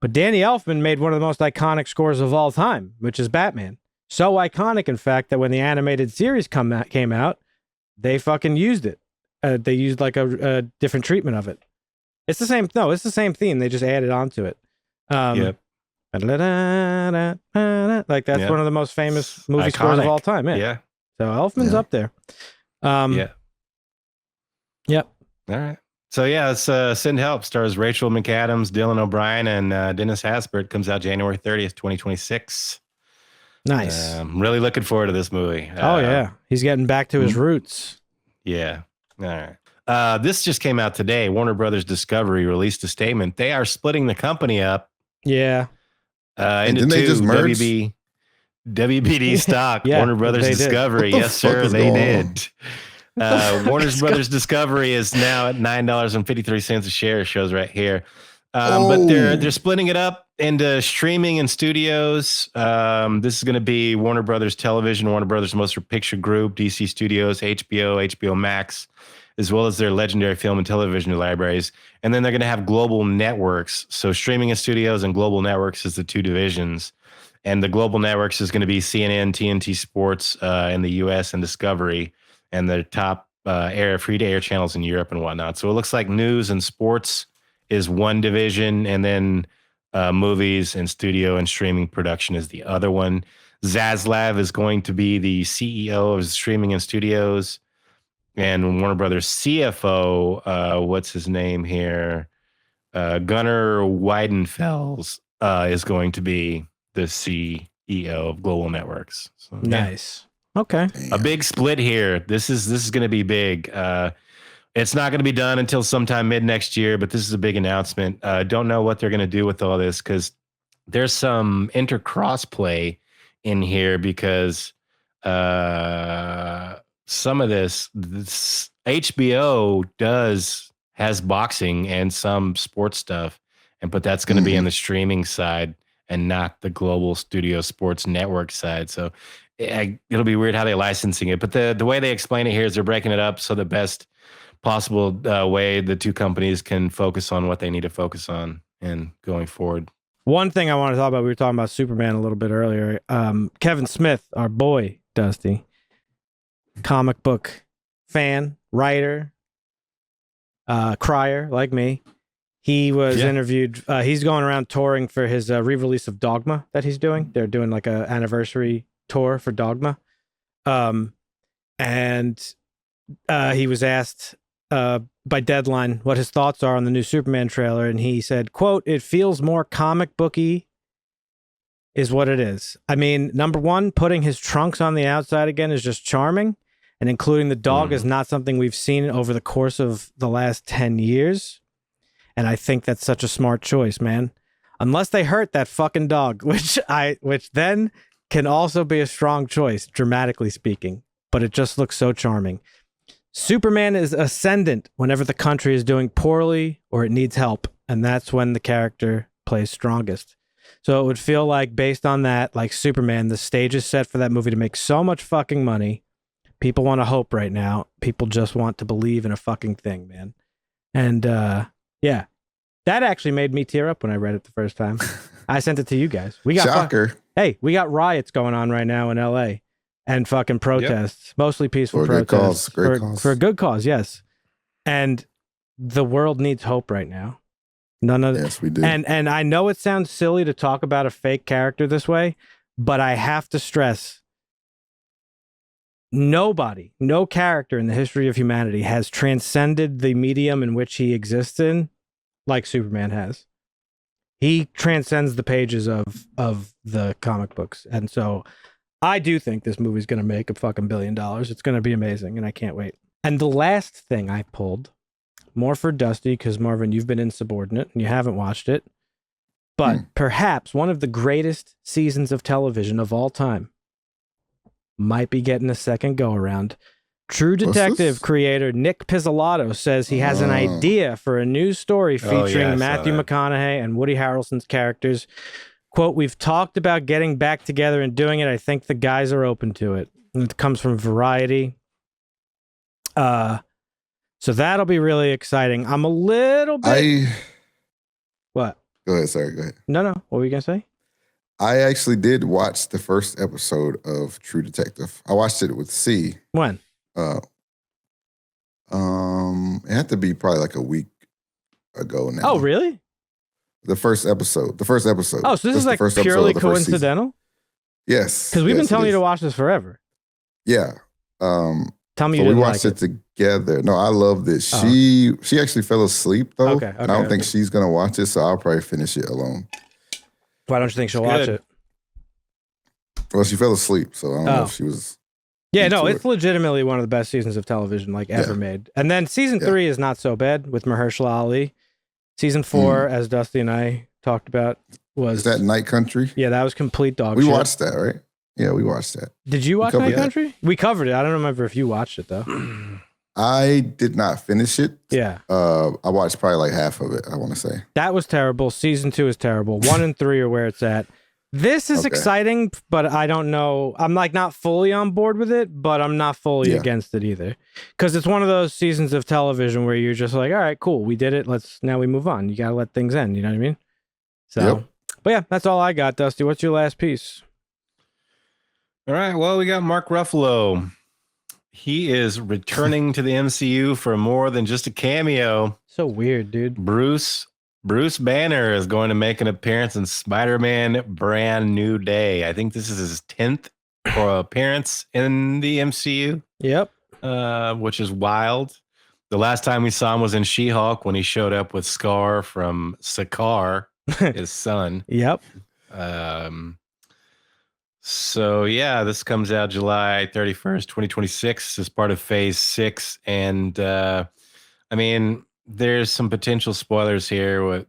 But Danny Elfman made one of the most iconic scores of all time, which is Batman. So iconic, in fact, that when the animated series came out, they fucking used it. They used like a different treatment of it. It's the same. No, it's the same theme. They just added on to it. Like, that's one of the most famous movie scores of all time. Yeah. So Elfman's up there. Yep. All right. So yeah, it's Send Help stars Rachel McAdams, Dylan O'Brien, and Dennis Haysbert. Comes out January 30th, 2026. Nice. I'm really looking forward to this movie. Oh yeah, he's getting back to his roots. Yeah. All right. This just came out today. Warner Brothers Discovery released a statement. They are splitting the company up. Yeah. Into two. They just merge? WBD stock. Warner Brothers Discovery. Yes, sir. They did. Warner Brothers Discovery is now at $9.53 a share. It shows right here. But they're splitting it up into streaming and studios. This is going to be Warner Brothers Television, Warner Brothers Motion Picture Group, DC Studios, HBO Max, as well as their legendary film and television libraries. And then they're going to have global networks. So streaming and studios and global networks is the two divisions. And the global networks is going to be CNN, TNT Sports in the US, and Discovery, and the top free-to-air channels in Europe and whatnot. So it looks like news and sports is one division, and then movies and studio and streaming production is the other one. Zaslav is going to be the CEO of streaming and studios, and Warner Brothers CFO, what's his name here? Gunnar Weidenfels is going to be the CEO of Global Networks. So, nice. Okay. A big split here. This is going to be big. It's not going to be done until sometime mid next year, but this is a big announcement. Don't know what they're going to do with all this because there's some inter-cross play in here because some of this HBO has boxing and some sports stuff, but that's going to be on the streaming side and not the global studio sports network side. So it'll be weird how they're licensing it. But the way they explain it here is they're breaking it up so the best possible way the two companies can focus on what they need to focus on and going forward. One thing I want to talk about, we were talking about Superman a little bit earlier. Kevin Smith, our boy, Dusty, comic book fan, writer, crier like me. He was interviewed. He's going around touring for his re-release of Dogma that he's doing. They're doing like an anniversary tour for Dogma. And he was asked by Deadline what his thoughts are on the new Superman trailer. And he said, quote, "It feels more comic booky is what it is. I mean, number one, putting his trunks on the outside again is just charming. And including the dog is not something we've seen over the course of the last 10 years. And I think that's such a smart choice, man. Unless they hurt that fucking dog, which then can also be a strong choice, dramatically speaking. But it just looks so charming. Superman is ascendant whenever the country is doing poorly or it needs help. And that's when the character plays strongest. So it would feel like, based on that, like Superman, the stage is set for that movie to make so much fucking money People want to hope right now. People just want to believe in a fucking thing, man. And yeah, that actually made me tear up when I read it the first time. I sent it to you guys. We got Shocker. Hey, we got riots going on right now in LA and fucking protests, mostly peaceful protests. Great cause. For a good cause, yes. And the world needs hope right now. Yes, we do. And I know it sounds silly to talk about a fake character this way, but I have to stress no character in the history of humanity has transcended the medium in which he exists in like Superman has. He transcends the pages of the comic books. And so I do think this movie's going to make a fucking $1 billion. It's going to be amazing, and I can't wait. And the last thing I pulled, more for Dusty, because Marvin, you've been insubordinate and you haven't watched it, but perhaps one of the greatest seasons of television of all time might be getting a second go-around. True Detective creator Nick Pizzolatto says he has an idea for a new story featuring Matthew McConaughey and Woody Harrelson's characters. Quote, "We've talked about getting back together and doing it. I think the guys are open to it." And it comes from Variety. So that'll be really exciting. I'm a little bit... What? Go ahead, sorry, go ahead. No. What were you going to say? I actually did watch the first episode of True Detective. I watched it with C. When? It had to be probably like a week ago now. Oh, really? The first episode. Oh, so this is like purely coincidental? Yes. Because we've been telling you to watch this forever. Yeah. Tell me so you didn't we watched like it together. No, I love this. She actually fell asleep though. Okay, and I don't think she's gonna watch it, so I'll probably finish it alone. Why don't you think she'll watch it? Well, she fell asleep, so I don't know if she was. Yeah, no, it's legitimately one of the best seasons of television ever made. And then season 3 is not so bad with Mahershala Ali. Season 4, as Dusty and I talked about, was... Is that Night Country? Yeah, that was complete dog shit. We watched that, right? Yeah, we watched that. Did you watch Night Country? We covered it. I don't remember if you watched it, though. I did not finish it. Yeah. I watched probably like half of it, I want to say. That was terrible. Season 2 is terrible. 1 and 3 are where it's at. This is exciting, but I don't know. I'm like not fully on board with it, but I'm not fully against it either. Because it's one of those seasons of television where you're just like, all right, cool, we did it. Now we move on. You got to let things end. You know what I mean? So, but yeah, that's all I got, Dusty. What's your last piece? All right. Well, we got Mark Ruffalo. He is returning to the MCU for more than just a cameo. So weird, dude. Bruce Banner is going to make an appearance in Spider-Man Brand New Day. I think this is his 10th appearance in the MCU. Yep. Which is wild. The last time we saw him was in She-Hulk when he showed up with Scar from Sakaar, his son. Yep. So yeah, this comes out July 31st, 2026 as part of Phase 6. And I mean, there's some potential spoilers here.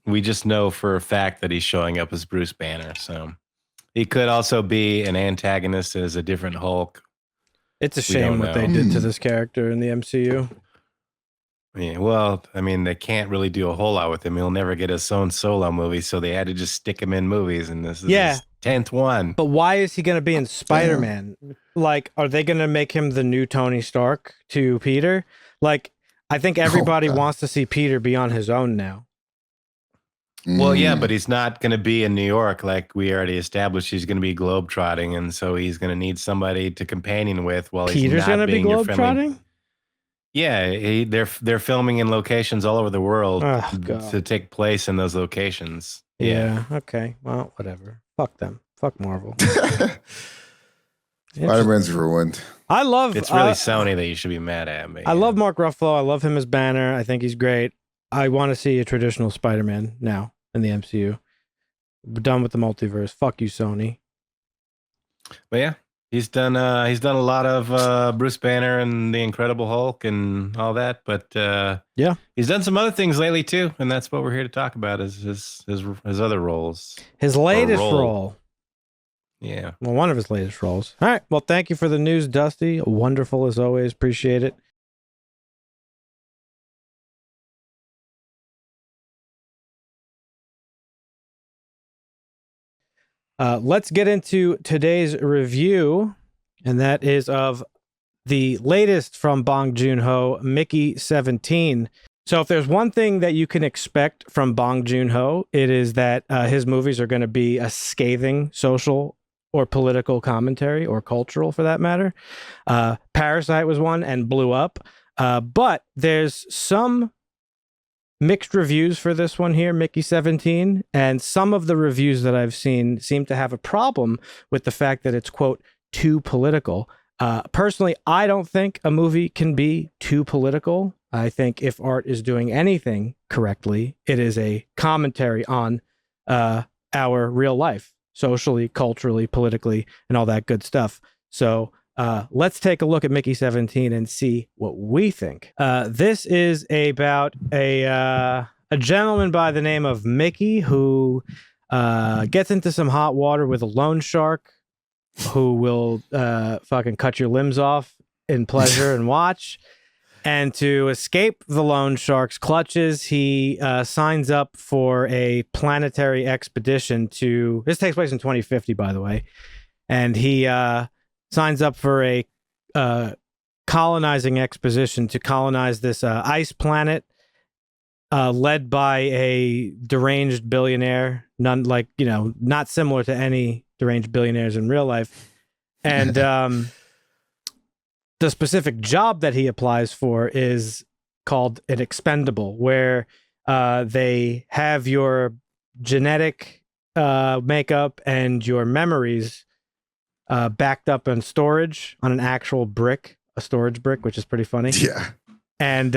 We just know for a fact that he's showing up as Bruce Banner. So he could also be an antagonist as a different Hulk. It's a shame what they did to this character in the MCU. Yeah, well, I mean, they can't really do a whole lot with him. He'll never get his own solo movie, so they had to just stick him in movies, and this is his 10th one. But why is he going to be in Spider-Man? Like, are they going to make him the new Tony Stark to Peter? Like, I think everybody wants to see Peter be on his own now. Well, yeah, but he's not going to be in New York like we already established. He's going to be globetrotting, and so he's going to need somebody to companion with while Peter's he's not being your friendly. Peter's going to be globetrotting? Yeah, they're filming in locations all over the world to take place in those locations. Yeah, okay. Well, whatever. Fuck them. Fuck Marvel. Spider-Man's ruined. It's really Sony that you should be mad at me. I love Mark Ruffalo. I love him as Banner. I think he's great. I want to see a traditional Spider-Man now in the MCU. We're done with the multiverse. Fuck you, Sony. But yeah, he's done a lot of Bruce Banner and the Incredible Hulk and all that. But yeah, he's done some other things lately too, and that's what we're here to talk about. Is his other roles. His latest role. Yeah. Well, one of his latest roles. All right. Well, thank you for the news, Dusty. Wonderful as always. Appreciate it. Let's get into today's review, and that is of the latest from Bong Joon-ho, Mickey 17. So if there's one thing that you can expect from Bong Joon-ho, it is that his movies are going to be a scathing social or political commentary, or cultural for that matter. Parasite was one and blew up. But there's some mixed reviews for this one here, Mickey 17, and some of the reviews that I've seen seem to have a problem with the fact that it's, quote, too political. Personally, I don't think a movie can be too political. I think if art is doing anything correctly, it is a commentary on our real life, socially, culturally, politically, and all that good stuff. So let's take a look at Mickey 17 and see what we think. This is about a gentleman by the name of Mickey who gets into some hot water with a loan shark who will fucking cut your limbs off in pleasure and watch. And to escape the loan shark's clutches, he signs up for a planetary expedition to... This takes place in 2050, by the way. And he signs up for a colonizing expedition to colonize this ice planet led by a deranged billionaire, not similar to any deranged billionaires in real life. And... the specific job that he applies for is called an expendable, where they have your genetic makeup and your memories backed up in storage on an actual brick, a storage brick, which is pretty funny. Yeah. And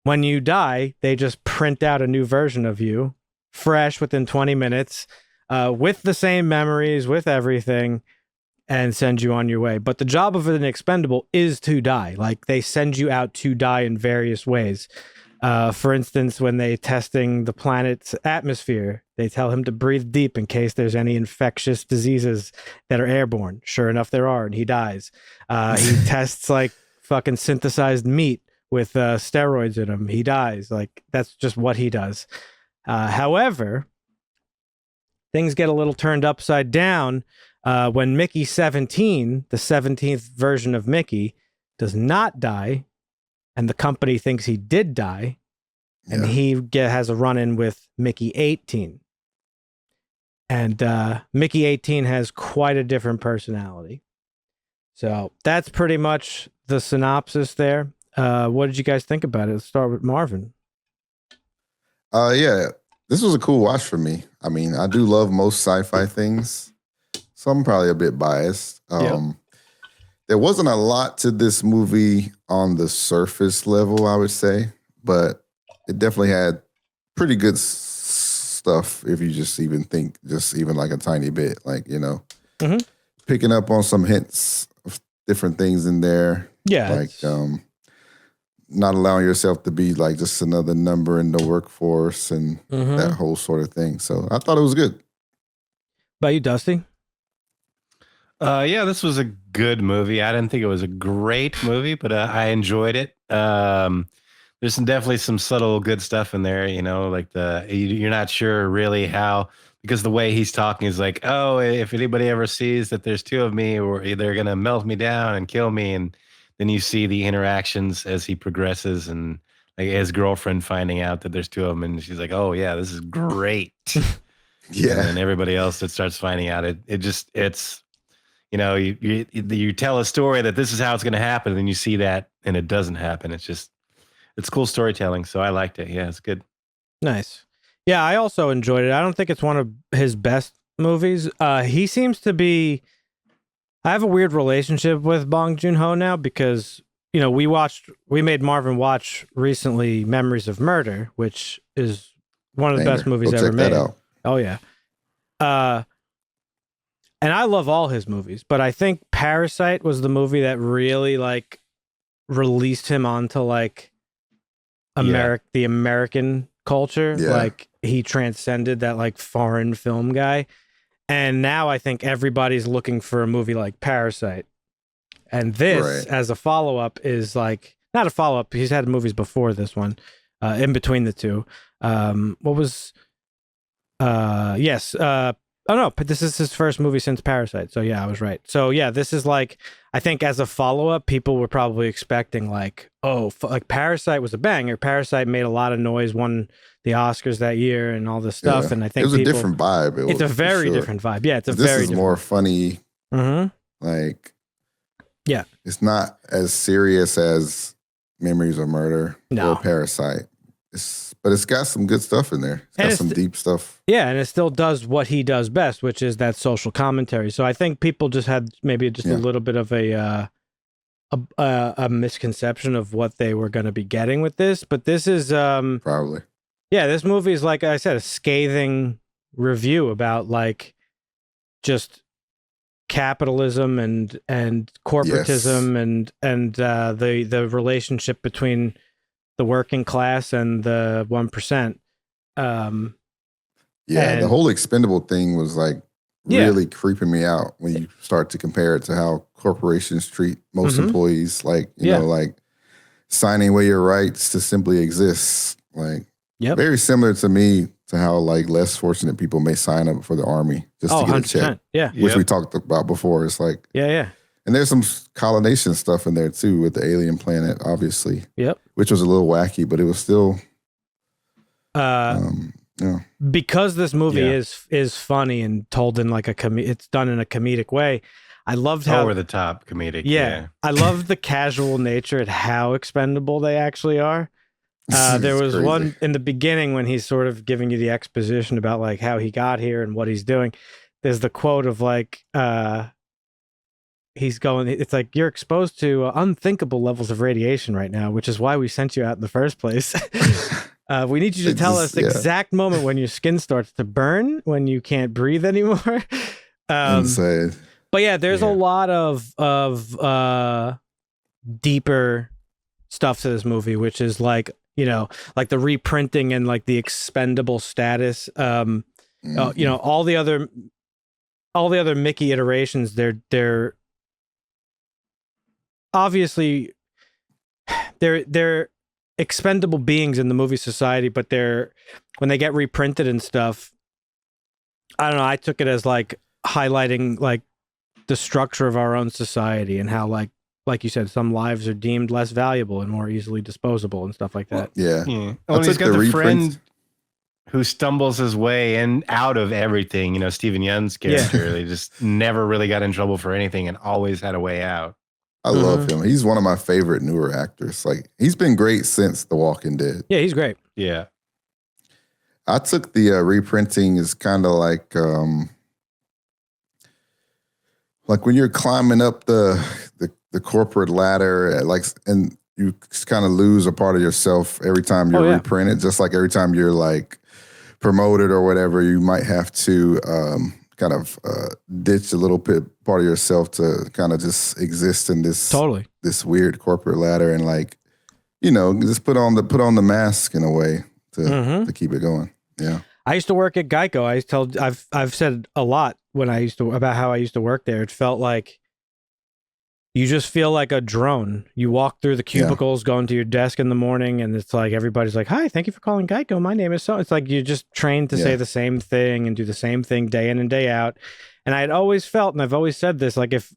when you die, they just print out a new version of you, fresh within 20 minutes, with the same memories, with everything, and send you on your way. But the job of an expendable is to die. Like, they send you out to die in various ways. For instance, when they testing the planet's atmosphere, they tell him to breathe deep in case there's any infectious diseases that are airborne. Sure enough, there are, and he dies. He tests like fucking synthesized meat with steroids in him. He dies. Like, that's just what he does. However, things get a little turned upside down when Mickey 17, the 17th version of Mickey, does not die, and the company thinks he did die, and he has a run-in with Mickey 18. And Mickey 18 has quite a different personality. So that's pretty much the synopsis there. What did you guys think about it? Let's start with Marvin. Yeah, this was a cool watch for me. I mean, I do love most sci-fi things. So I'm probably a bit biased. There wasn't a lot to this movie on the surface level, I would say, but it definitely had pretty good stuff if you just even think, just even like a tiny bit, like, picking up on some hints of different things in there. Yeah. Like not allowing yourself to be like just another number in the workforce and that whole sort of thing. So I thought it was good. About you, Dusty? Yeah, this was a good movie. I didn't think it was a great movie, but I enjoyed it. There's definitely some subtle good stuff in there, like you're not sure really how, because the way he's talking is like, oh, if anybody ever sees that there's two of me, or they're going to melt me down and kill me. And then you see the interactions as he progresses, and like his girlfriend finding out that there's two of them, and she's like, oh yeah, this is great. Yeah. And everybody else that starts finding out, it's you tell a story that this is how it's going to happen, and then you see that and it doesn't happen. It's cool storytelling. So I liked it. Yeah, it's good. Nice. Yeah, I also enjoyed it. I don't think it's one of his best movies. He seems to be... I have a weird relationship with Bong Joon-ho now because, we made Marvin watch recently Memories of Murder, which is one of the best movies ever made. Oh, yeah. And I love all his movies, but I think Parasite was the movie that really like released him onto like the American culture. Yeah. Like he transcended that like foreign film guy. And now I think everybody's looking for a movie like Parasite. And this as a follow-up is like, not a follow-up. He's had movies before this one, in between the two. Oh no, but this is his first movie since Parasite. So yeah, I was right. So yeah, this is like, I think as a follow-up, people were probably expecting like, oh, like Parasite was a banger. Parasite made a lot of noise, won the Oscars that year and all this stuff. Yeah. And I think it was a different vibe. It's a very for sure. different vibe. Yeah, it's a This very is different more funny. Like, yeah, it's not as serious as Memories of Murder No. or Parasite. But it's got some good stuff in there. It's got some deep stuff. Yeah, and it still does what he does best, which is that social commentary. So I think people just had maybe just a little bit of a misconception of what they were going to be getting with this. But this is Probably. Yeah, this movie is, like I said, a scathing review about like just capitalism and corporatism and the relationship between the working class and the 1%. The whole expendable thing was like really creeping me out when you start to compare it to how corporations treat most employees, like, you know, like signing away your rights to simply exist. Like, very similar to me to how like less fortunate people may sign up for the army just to get a check. Yeah. Which we talked about before. It's like, and there's some colonization stuff in there too with the alien planet, obviously. Which was a little wacky, but it was still because this movie is funny and told in like it's done in a comedic way. I loved how over the top comedic. I loved the casual nature and how expendable they actually are. There was crazy. One in the beginning when he's sort of giving you the exposition about like how he got here and what he's doing. There's the quote of like he's going, it's like, you're exposed to unthinkable levels of radiation right now, which is why we sent you out in the first place. We need you to tell us the exact moment when your skin starts to burn, when you can't breathe anymore. Insane. But yeah, there's a lot of deeper stuff to this movie, which is like, you know, like the reprinting and like the expendable status. You know, all the other Mickey iterations, they're obviously they're expendable beings in the movie society, but when they get reprinted and stuff, I don't know, I took it as like highlighting like the structure of our own society and how like you said, some lives are deemed less valuable and more easily disposable and stuff like that. Well, he's got the friend who stumbles his way in out of everything. You know, Stephen Yeun's character, they just never really got in trouble for anything and always had a way out. I love him. He's one of my favorite newer actors. Like, he's been great since The Walking Dead. Yeah, he's great. Yeah. I took the reprinting as kind of like when you're climbing up the corporate ladder, like, and you kind of lose a part of yourself every time you're reprinted. Just like every time you're like promoted or whatever, you might have to kind of ditch a little bit part of yourself to kind of just exist in this this weird corporate ladder, and like, you know, just put on the mask in a way to keep it going. Yeah. I used to work at Geico. I've said a lot about how I used to work there. It felt like you just feel like a drone. You walk through the cubicles, going to your desk in the morning, and it's like everybody's like, "Hi, thank you for calling Geico. My name is so." It's like you're just trained to say the same thing and do the same thing day in and day out. And I had always felt, and I've always said this, like if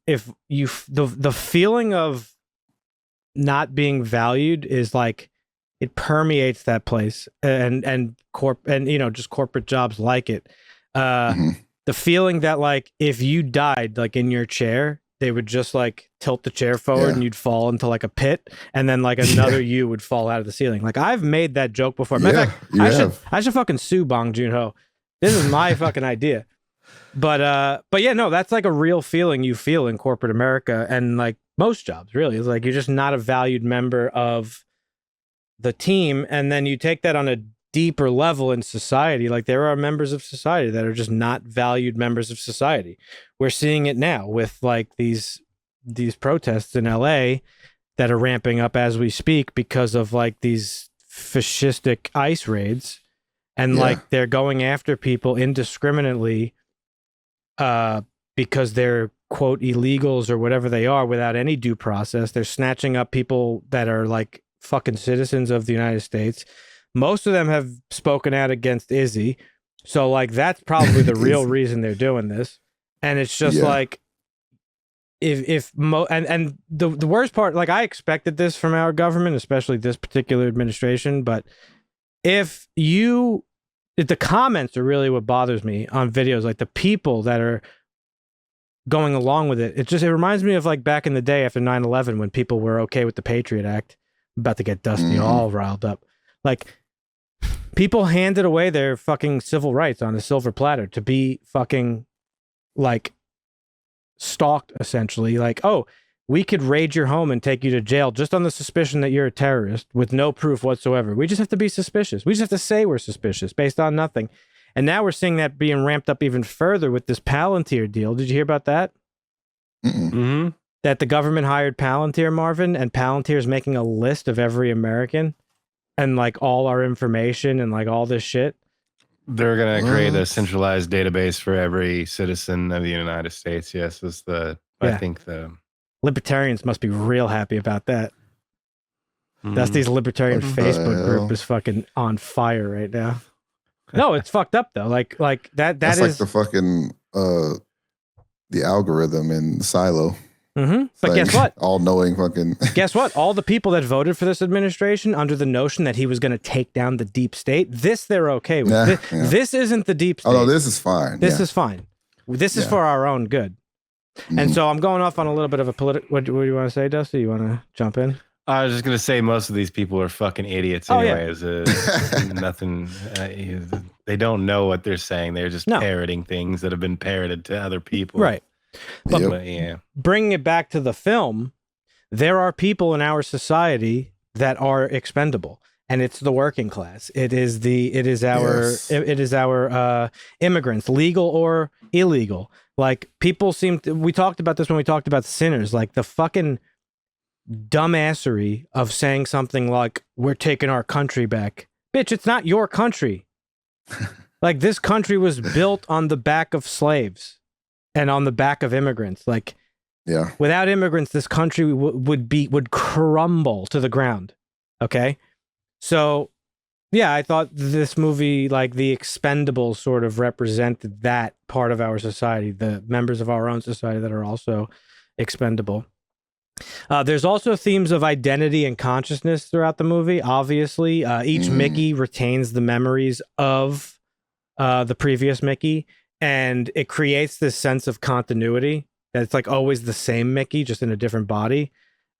you the feeling of not being valued is like, it permeates that place and you know, just corporate jobs like it. The feeling that like if you died like in your chair, they would just like tilt the chair forward and you'd fall into like a pit, and then like another you would fall out of the ceiling. Like, I've made that joke before. Matter of fact, I should fucking sue Bong Joon-ho. This is my fucking idea. But yeah, no, that's like a real feeling you feel in corporate America, and like most jobs really. It's like you're just not a valued member of the team, and then you take that on a deeper level in society. Like, there are members of society that are just not valued members of society. We're seeing it now with like these protests in LA that are ramping up as we speak because of like these fascistic ICE raids, and like they're going after people indiscriminately because they're quote illegals or whatever they are without any due process. They're snatching up people that are like fucking citizens of the United States. Most of them have spoken out against Izzy. So like that's probably the real reason they're doing this. And it's just like and the worst part, like I expected this from our government, especially this particular administration, but if the comments are really what bothers me on videos, like the people that are going along with it. It reminds me of like back in the day after 9/11 when people were okay with the Patriot Act. I'm about to get Dusty all riled up. Like people handed away their fucking civil rights on a silver platter to be fucking like stalked essentially. Like, oh, we could raid your home and take you to jail just on the suspicion that you're a terrorist with no proof whatsoever. We just have to be suspicious. We just have to say we're suspicious based on nothing. And now we're seeing that being ramped up even further with this Palantir deal. Did you hear about that? Mm-hmm. That the government hired Palantir, Marvin, and Palantir is making a list of every American and like all our information and like all this shit. They're going to create a centralized database for every citizen of the United States. Yes, I think the libertarians must be real happy about that. Dusty's libertarian Facebook group is fucking on fire right now. No, it's fucked up though. Like that's like the fucking the algorithm in Silo. Mm-hmm. But like, guess what? All knowing fucking. Guess what? All the people that voted for this administration under the notion that he was going to take down the deep state, they're okay with. This isn't the deep state. Oh no, this is fine. This is fine. This is for our own good. And so I'm going off on a little bit of a political. What do you want to say, Dusty? You want to jump in? I was just gonna say most of these people are fucking idiots anyways. Nothing. They don't know what they're saying. They're just parroting things that have been parroted to other people. Right. But bringing it back to the film, there are people in our society that are expendable, and it's the working class. It is our immigrants, legal or illegal. Like people we talked about this when we talked about Sinners, like the fucking dumbassery of saying something like, we're taking our country back. Bitch, it's not your country. Like this country was built on the back of slaves and on the back of immigrants. Like, without immigrants, this country would crumble to the ground. Okay. So I thought this movie, like The Expendables, sort of represented that part of our society, the members of our own society that are also expendable. There's also themes of identity and consciousness throughout the movie. Obviously, each Mickey retains the memories of the previous Mickey, and it creates this sense of continuity. That it's like always the same Mickey, just in a different body.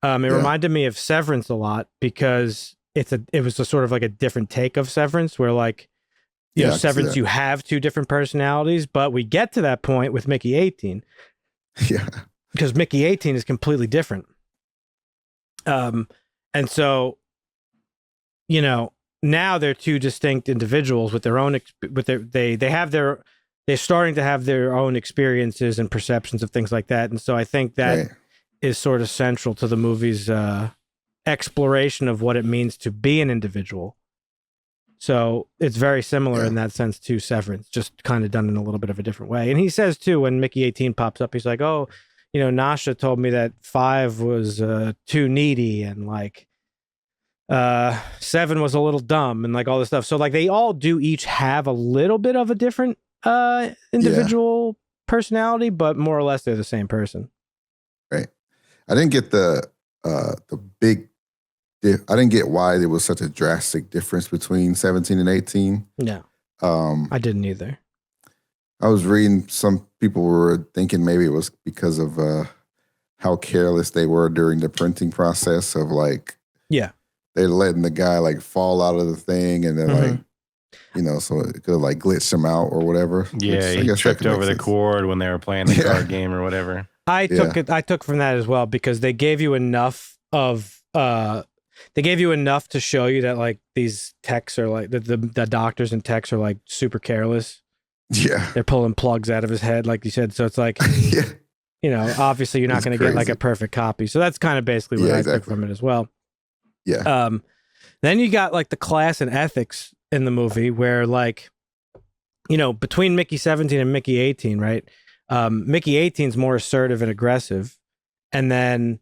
It reminded me of Severance a lot because it was a sort of like a different take of Severance, where like Severance, you have two different personalities, but we get to that point with Mickey 18. Yeah. Because Mickey 18 is completely different. And so, now they're two distinct individuals with their own, they're starting to have their own experiences and perceptions of things like that. And so I think that is sort of central to the movie's exploration of what it means to be an individual. So it's very similar in that sense to Severance, just kind of done in a little bit of a different way. And he says too, when Mickey 18 pops up, he's like, oh, Nasha told me that 5 was too needy and like 7 was a little dumb and like all this stuff. So like they all do each have a little bit of a different individual personality, but more or less they're the same person. Right. I didn't get the big. I didn't get why there was such a drastic difference between 17 and 18. No, I didn't either. I was reading, some people were thinking maybe it was because of how careless they were during the printing process of like, they're letting the guy like fall out of the thing and then like, so it could have like glitched him out or whatever. Yeah, he tripped over the cord when they were playing the card game or whatever. I took from that as well because they gave you enough of to show you that like these techs are like the doctors and techs are like super careless. Yeah. They're pulling plugs out of his head, like you said. So it's like, obviously you're not going to get like a perfect copy. So that's kind of basically what I took from it as well. Yeah. Then you got like the class and ethics in the movie where like, between Mickey 17 and Mickey 18, right? Mickey 18 is more assertive and aggressive. And then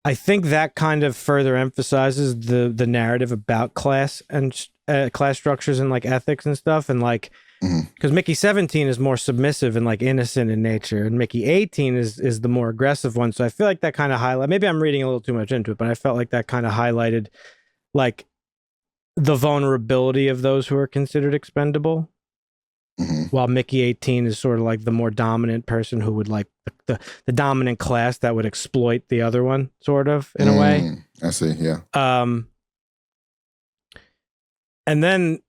I think that kind of further emphasizes the narrative about class and class structures and like ethics and stuff. And like because Mickey 17 is more submissive and like innocent in nature, and Mickey 18 is the more aggressive one. So I feel like that kind of highlight. Maybe I'm reading a little too much into it, but I felt like that kind of highlighted like the vulnerability of those who are considered expendable. While Mickey 18 is sort of like the more dominant person who would like the dominant class that would exploit the other one, sort of, in a way. I see, yeah. And then,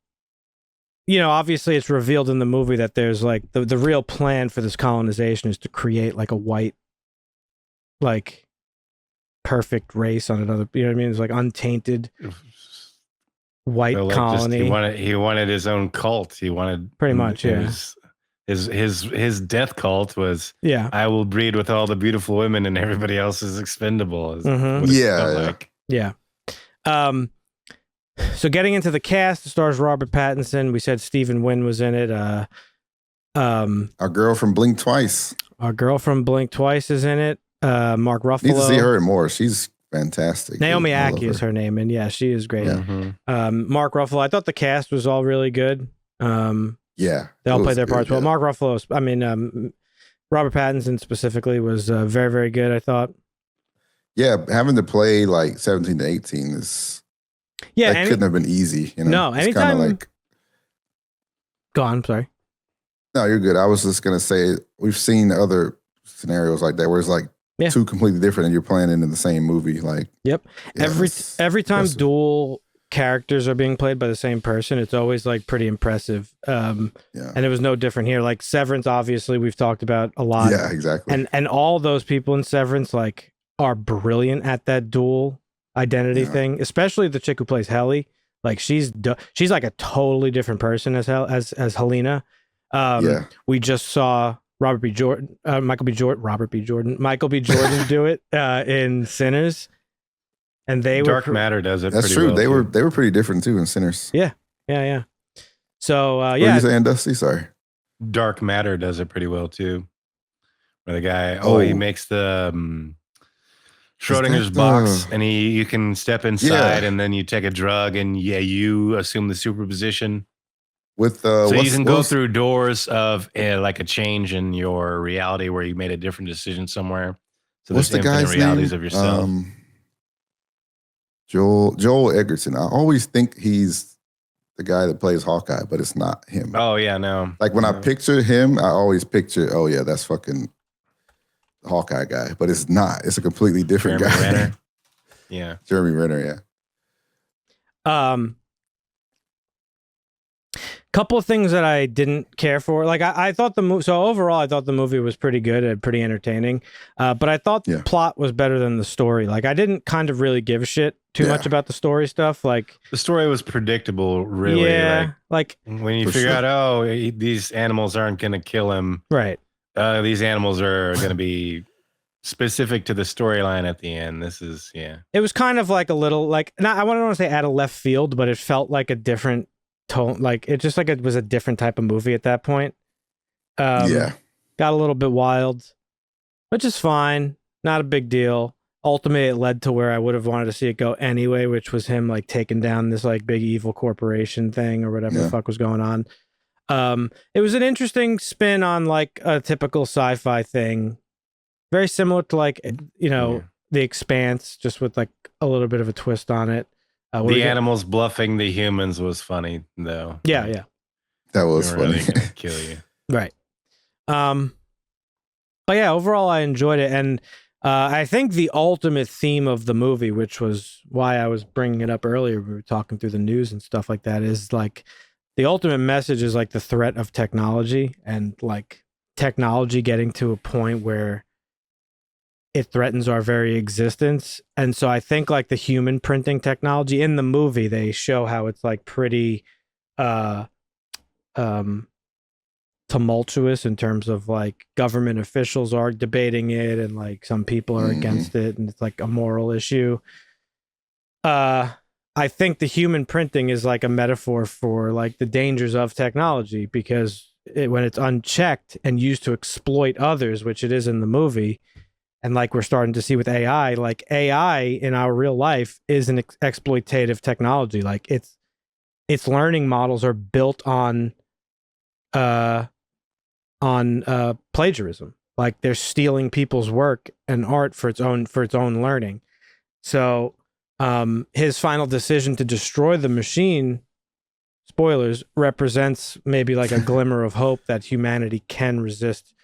you know, obviously it's revealed in the movie that there's like the real plan for this colonization is to create like a white, like perfect race on another, you know what I mean? It's like untainted white colony. He wanted his own cult. He wanted pretty much, yeah. His death cult was, I will breed with all the beautiful women and everybody else is expendable. Yeah. So getting into the cast, it stars Robert Pattinson. We said Stephen Wynn was in it. Our girl from Blink Twice. Our girl from Blink Twice is in it. Mark Ruffalo. Need to see her more. She's fantastic. Naomi Ackie is her name, and yeah, she is great. Mark Ruffalo. I thought the cast was all really good. Yeah, they all played their parts well. Mark Ruffalo, Robert Pattinson specifically was very, very good, I thought. Yeah, having to play like 17 to 18 is that couldn't have been easy. You know? No, anytime. Like, go on, sorry. No, you're good. I was just gonna say we've seen other scenarios like that where it's like two completely different, and you're playing into the same movie. Like, every time dual characters are being played by the same person, it's always like pretty impressive. And it was no different here. Like Severance, obviously, we've talked about a lot. Yeah, exactly. And all those people in Severance like are brilliant at that dual identity thing, especially the chick who plays Helly. Like she's like a totally different person as Helena. We just saw Michael B. Jordan do it in Sinners, and they Dark Matter does it. That's true. Well, they were pretty different too in Sinners. Yeah. So What are you saying, Dusty? Sorry. Dark Matter does it pretty well too. Where the guy, he makes the Schrodinger's box, and you can step inside, and then you take a drug, and you assume the superposition. With so you can go through doors of like a change in your reality where you made a different decision somewhere. So what's the guy's realities name? Of yourself. Joel Edgerton. I always think he's the guy that plays Hawkeye, but it's not him. Oh yeah, no. Like when I picture him, I always picture, that's fucking Hawkeye guy, but it's not. It's a completely different Jeremy guy. Renner. Yeah, Jeremy Renner. Yeah. Couple of things that I didn't care for. Like I thought the movie. So overall, I thought the movie was pretty good and pretty entertaining. But I thought the plot was better than the story. Like I didn't kind of really give a shit too much about the story stuff. Like the story was predictable, really. Yeah. Like when you figure out, these animals aren't going to kill him. Right. These animals are going to be specific to the storyline at the end. This is It was kind of like a little like I don't want to say out of left field, but it felt like a different tone. Like it just like it was a different type of movie at that point. Got a little bit wild, which is fine. Not a big deal. Ultimately, it led to where I would have wanted to see it go anyway, which was him like taking down this like big evil corporation thing or whatever the fuck was going on. It was an interesting spin on like a typical sci-fi thing. Very similar to like, The Expanse, just with like a little bit of a twist on it. The animals bluffing the humans was funny though. Yeah. That was funny. Really gonna kill you. Right. But yeah, overall I enjoyed it. And I think the ultimate theme of the movie, which was why I was bringing it up earlier, we were talking through the news and stuff like that, is like the ultimate message is like the threat of technology and like technology getting to a point where it threatens our very existence. And so I think like the human printing technology in the movie, they show how it's like pretty tumultuous in terms of like government officials are debating it and like some people are against it and it's like a moral issue. I think the human printing is like a metaphor for like the dangers of technology because when it's unchecked and used to exploit others, which it is in the movie, and like we're starting to see with AI, like AI in our real life is an exploitative technology. Like its learning models are built on on plagiarism. Like they're stealing people's work and art for its own learning. So his final decision to destroy the machine, spoilers, represents maybe like a glimmer of hope that humanity can resist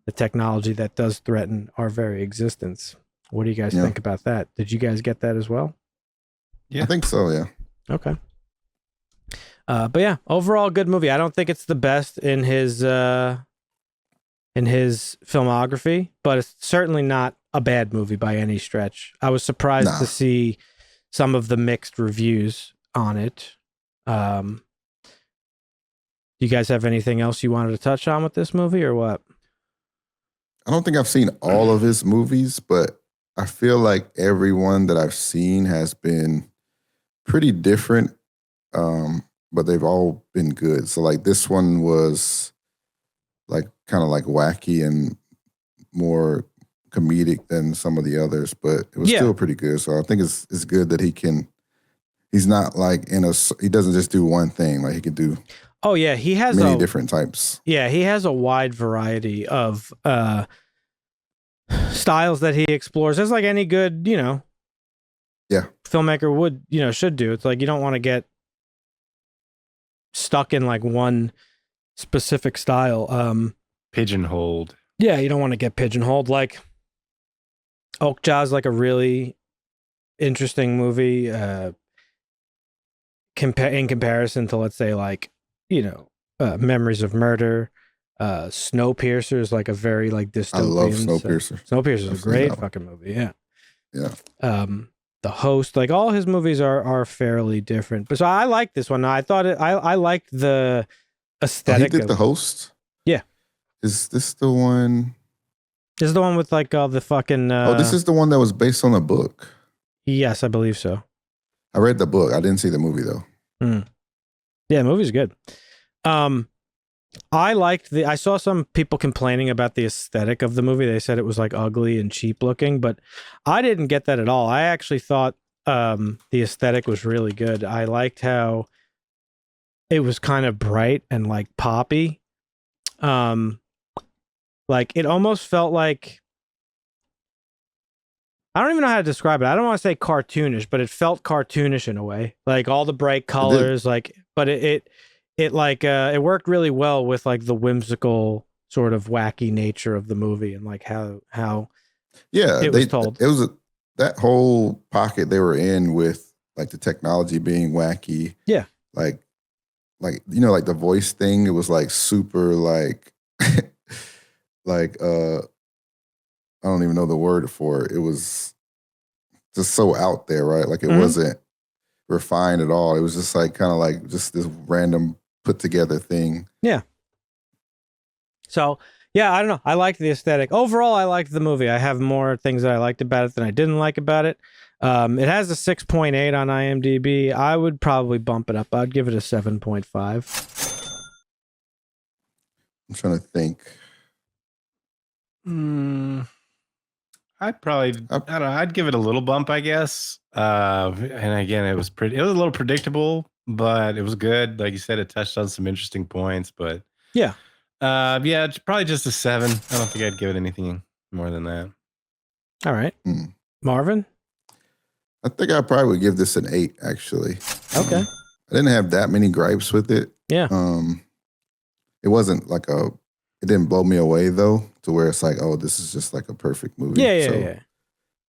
the technology that does threaten our very existence. What do you guys think about that? Did you guys get that as well? Yeah, I think so. Yeah. Okay. But yeah, overall good movie. I don't think it's the best in his filmography, but it's certainly not a bad movie by any stretch. I was surprised to see some of the mixed reviews on it. You guys have anything else you wanted to touch on with this movie or what? I don't think I've seen all of his movies, but I feel like everyone that I've seen has been pretty different, but they've all been good. So like this one was like kind of like wacky and more comedic than some of the others, but it was still pretty good. So I think it's good that he's not like he doesn't just do one thing. Like he could do he has many different types. Yeah, he has a wide variety of styles that he explores, as like any good, filmmaker would, should do. It's like you don't want to get stuck in like one specific style. Pigeonholed. Yeah, you don't want to get pigeonholed. Like Okja's like a really interesting movie in comparison to, let's say, like, Memories of Murder. Snowpiercer is like a very like dystopian. I love Snowpiercer. Snowpiercer is a great fucking movie. Yeah. Yeah. The Host, like all his movies are fairly different. But so I like this one. I thought I liked the aesthetic. He did The Host? Yeah. Is this the one? This is the one with like all the fucking. This is the one that was based on a book. Yes, I believe so. I read the book. I didn't see the movie though. Yeah, the movie's good. I saw some people complaining about the aesthetic of the movie. They said it was like ugly and cheap looking, but I didn't get that at all. I actually thought the aesthetic was really good. I liked how it was kind of bright and like poppy. Like it almost felt like, I don't even know how to describe it. I don't want to say cartoonish, but it felt cartoonish in a way. Like all the bright colors, like, but it worked really well with like the whimsical sort of wacky nature of the movie and like how it was told. It was that whole pocket they were in with like the technology being wacky. Yeah. Like like the voice thing, it was like super like like I don't even know the word for it. It was just so out there, right? Like it wasn't refined at all. It was just like kind of like just this random put together thing. Yeah. So yeah, I don't know. I liked the aesthetic. Overall, I liked the movie. I have more things that I liked about it than I didn't like about it. It has a 6.8 on IMDb. I would probably bump it up. I'd give it a 7.5. I'm trying to think. I'd probably, I don't know, I'd give it a little bump, I guess. And again, it was a little predictable, but it was good. Like you said, it touched on some interesting points, but yeah. It's probably just a 7. I don't think I'd give it anything more than that. All right. Marvin? I think I probably would give this an 8, actually. Okay. I didn't have that many gripes with it. Yeah. It wasn't like it didn't blow me away though, to where it's like, oh, this is just like a perfect movie. Yeah.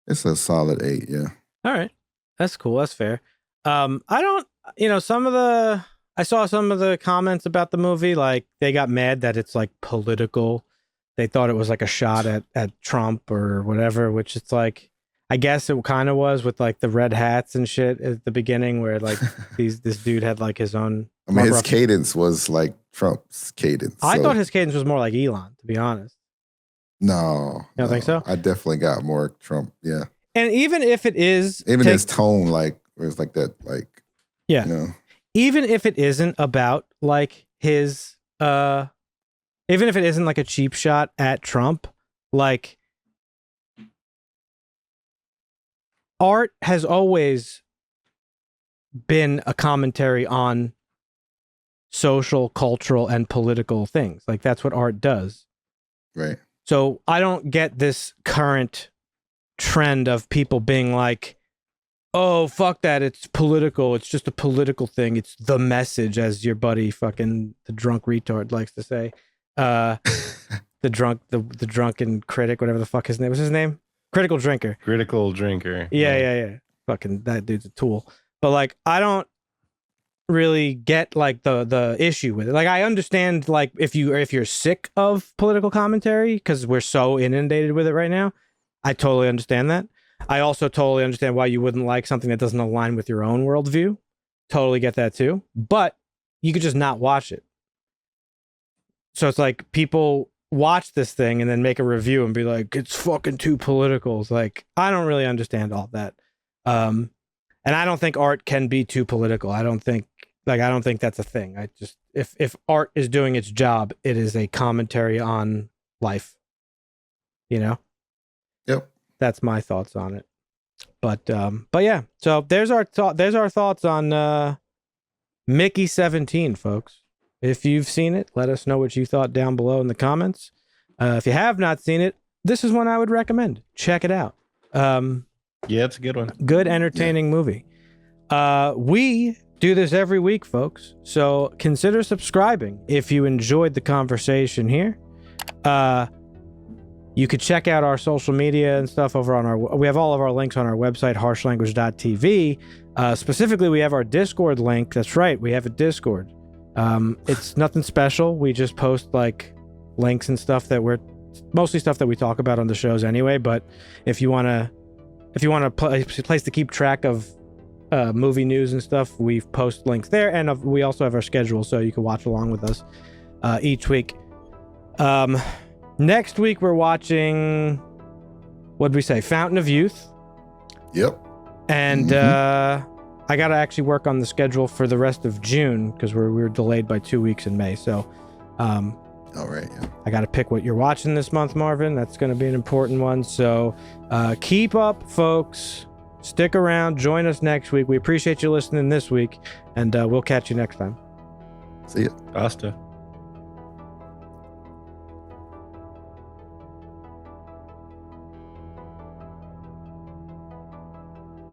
It's a solid 8, yeah. All right. That's cool. That's fair. I don't, I saw some of the comments about the movie, like they got mad that it's like political. They thought it was like a shot at Trump or whatever, which it's like, I guess it kind of was with like the red hats and shit at the beginning where like this dude had like his own. I mean, his cadence was like Trump's cadence. I thought his cadence was more like Elon, to be honest. No. You don't think so? I definitely got more Trump, yeah. And even if it is... his tone, like, where it's like that, like... Yeah. Even if it isn't about like his... even if it isn't like a cheap shot at Trump, like... Art has always been a commentary on social, cultural, and political things. Like that's what art does. Right. So I don't get this current trend of people being like, oh, fuck that, it's political, it's just a political thing, it's the message, as your buddy fucking the drunk retard likes to say. The drunken critic, whatever the fuck his name was, his name? Critical drinker. Critical drinker. Yeah. Fucking that dude's a tool. But like I don't really get like the issue with it. Like I understand like if you're sick of political commentary because we're so inundated with it right now, I totally understand that. I also totally understand why you wouldn't like something that doesn't align with your own worldview. Totally get that too. But you could just not watch it. So it's like people watch this thing and then make a review and be like, it's fucking too political. It's like, I don't really understand all that. And I don't think art can be too political. I don't think that's a thing. I just, if art is doing its job, it is a commentary on life, you know? Yep. That's my thoughts on it. But yeah, so there's our thoughts on Mickey 17, folks. If you've seen it, let us know what you thought down below in the comments. If you have not seen it, this is one I would recommend. Check it out. Yeah, it's a good one. Good, entertaining movie. We do this every week, folks. So consider subscribing if you enjoyed the conversation here. You could check out our social media and stuff over on we have all of our links on our website, harshlanguage.tv. Specifically, we have our Discord link. That's right. We have a Discord. It's nothing special. We just post like links and stuff mostly stuff that we talk about on the shows anyway. But if you want a place to keep track of movie news and stuff, we post links there. And we also have our schedule so you can watch along with us each week. Next week, we're watching, what'd we say? Fountain of Youth. Yep. And I got to actually work on the schedule for the rest of June because we were delayed by 2 weeks in May. So all right. Yeah. I got to pick what you're watching this month, Marvin. That's going to be an important one. So keep up, folks. Stick around. Join us next week. We appreciate you listening this week, and we'll catch you next time. See ya. Basta.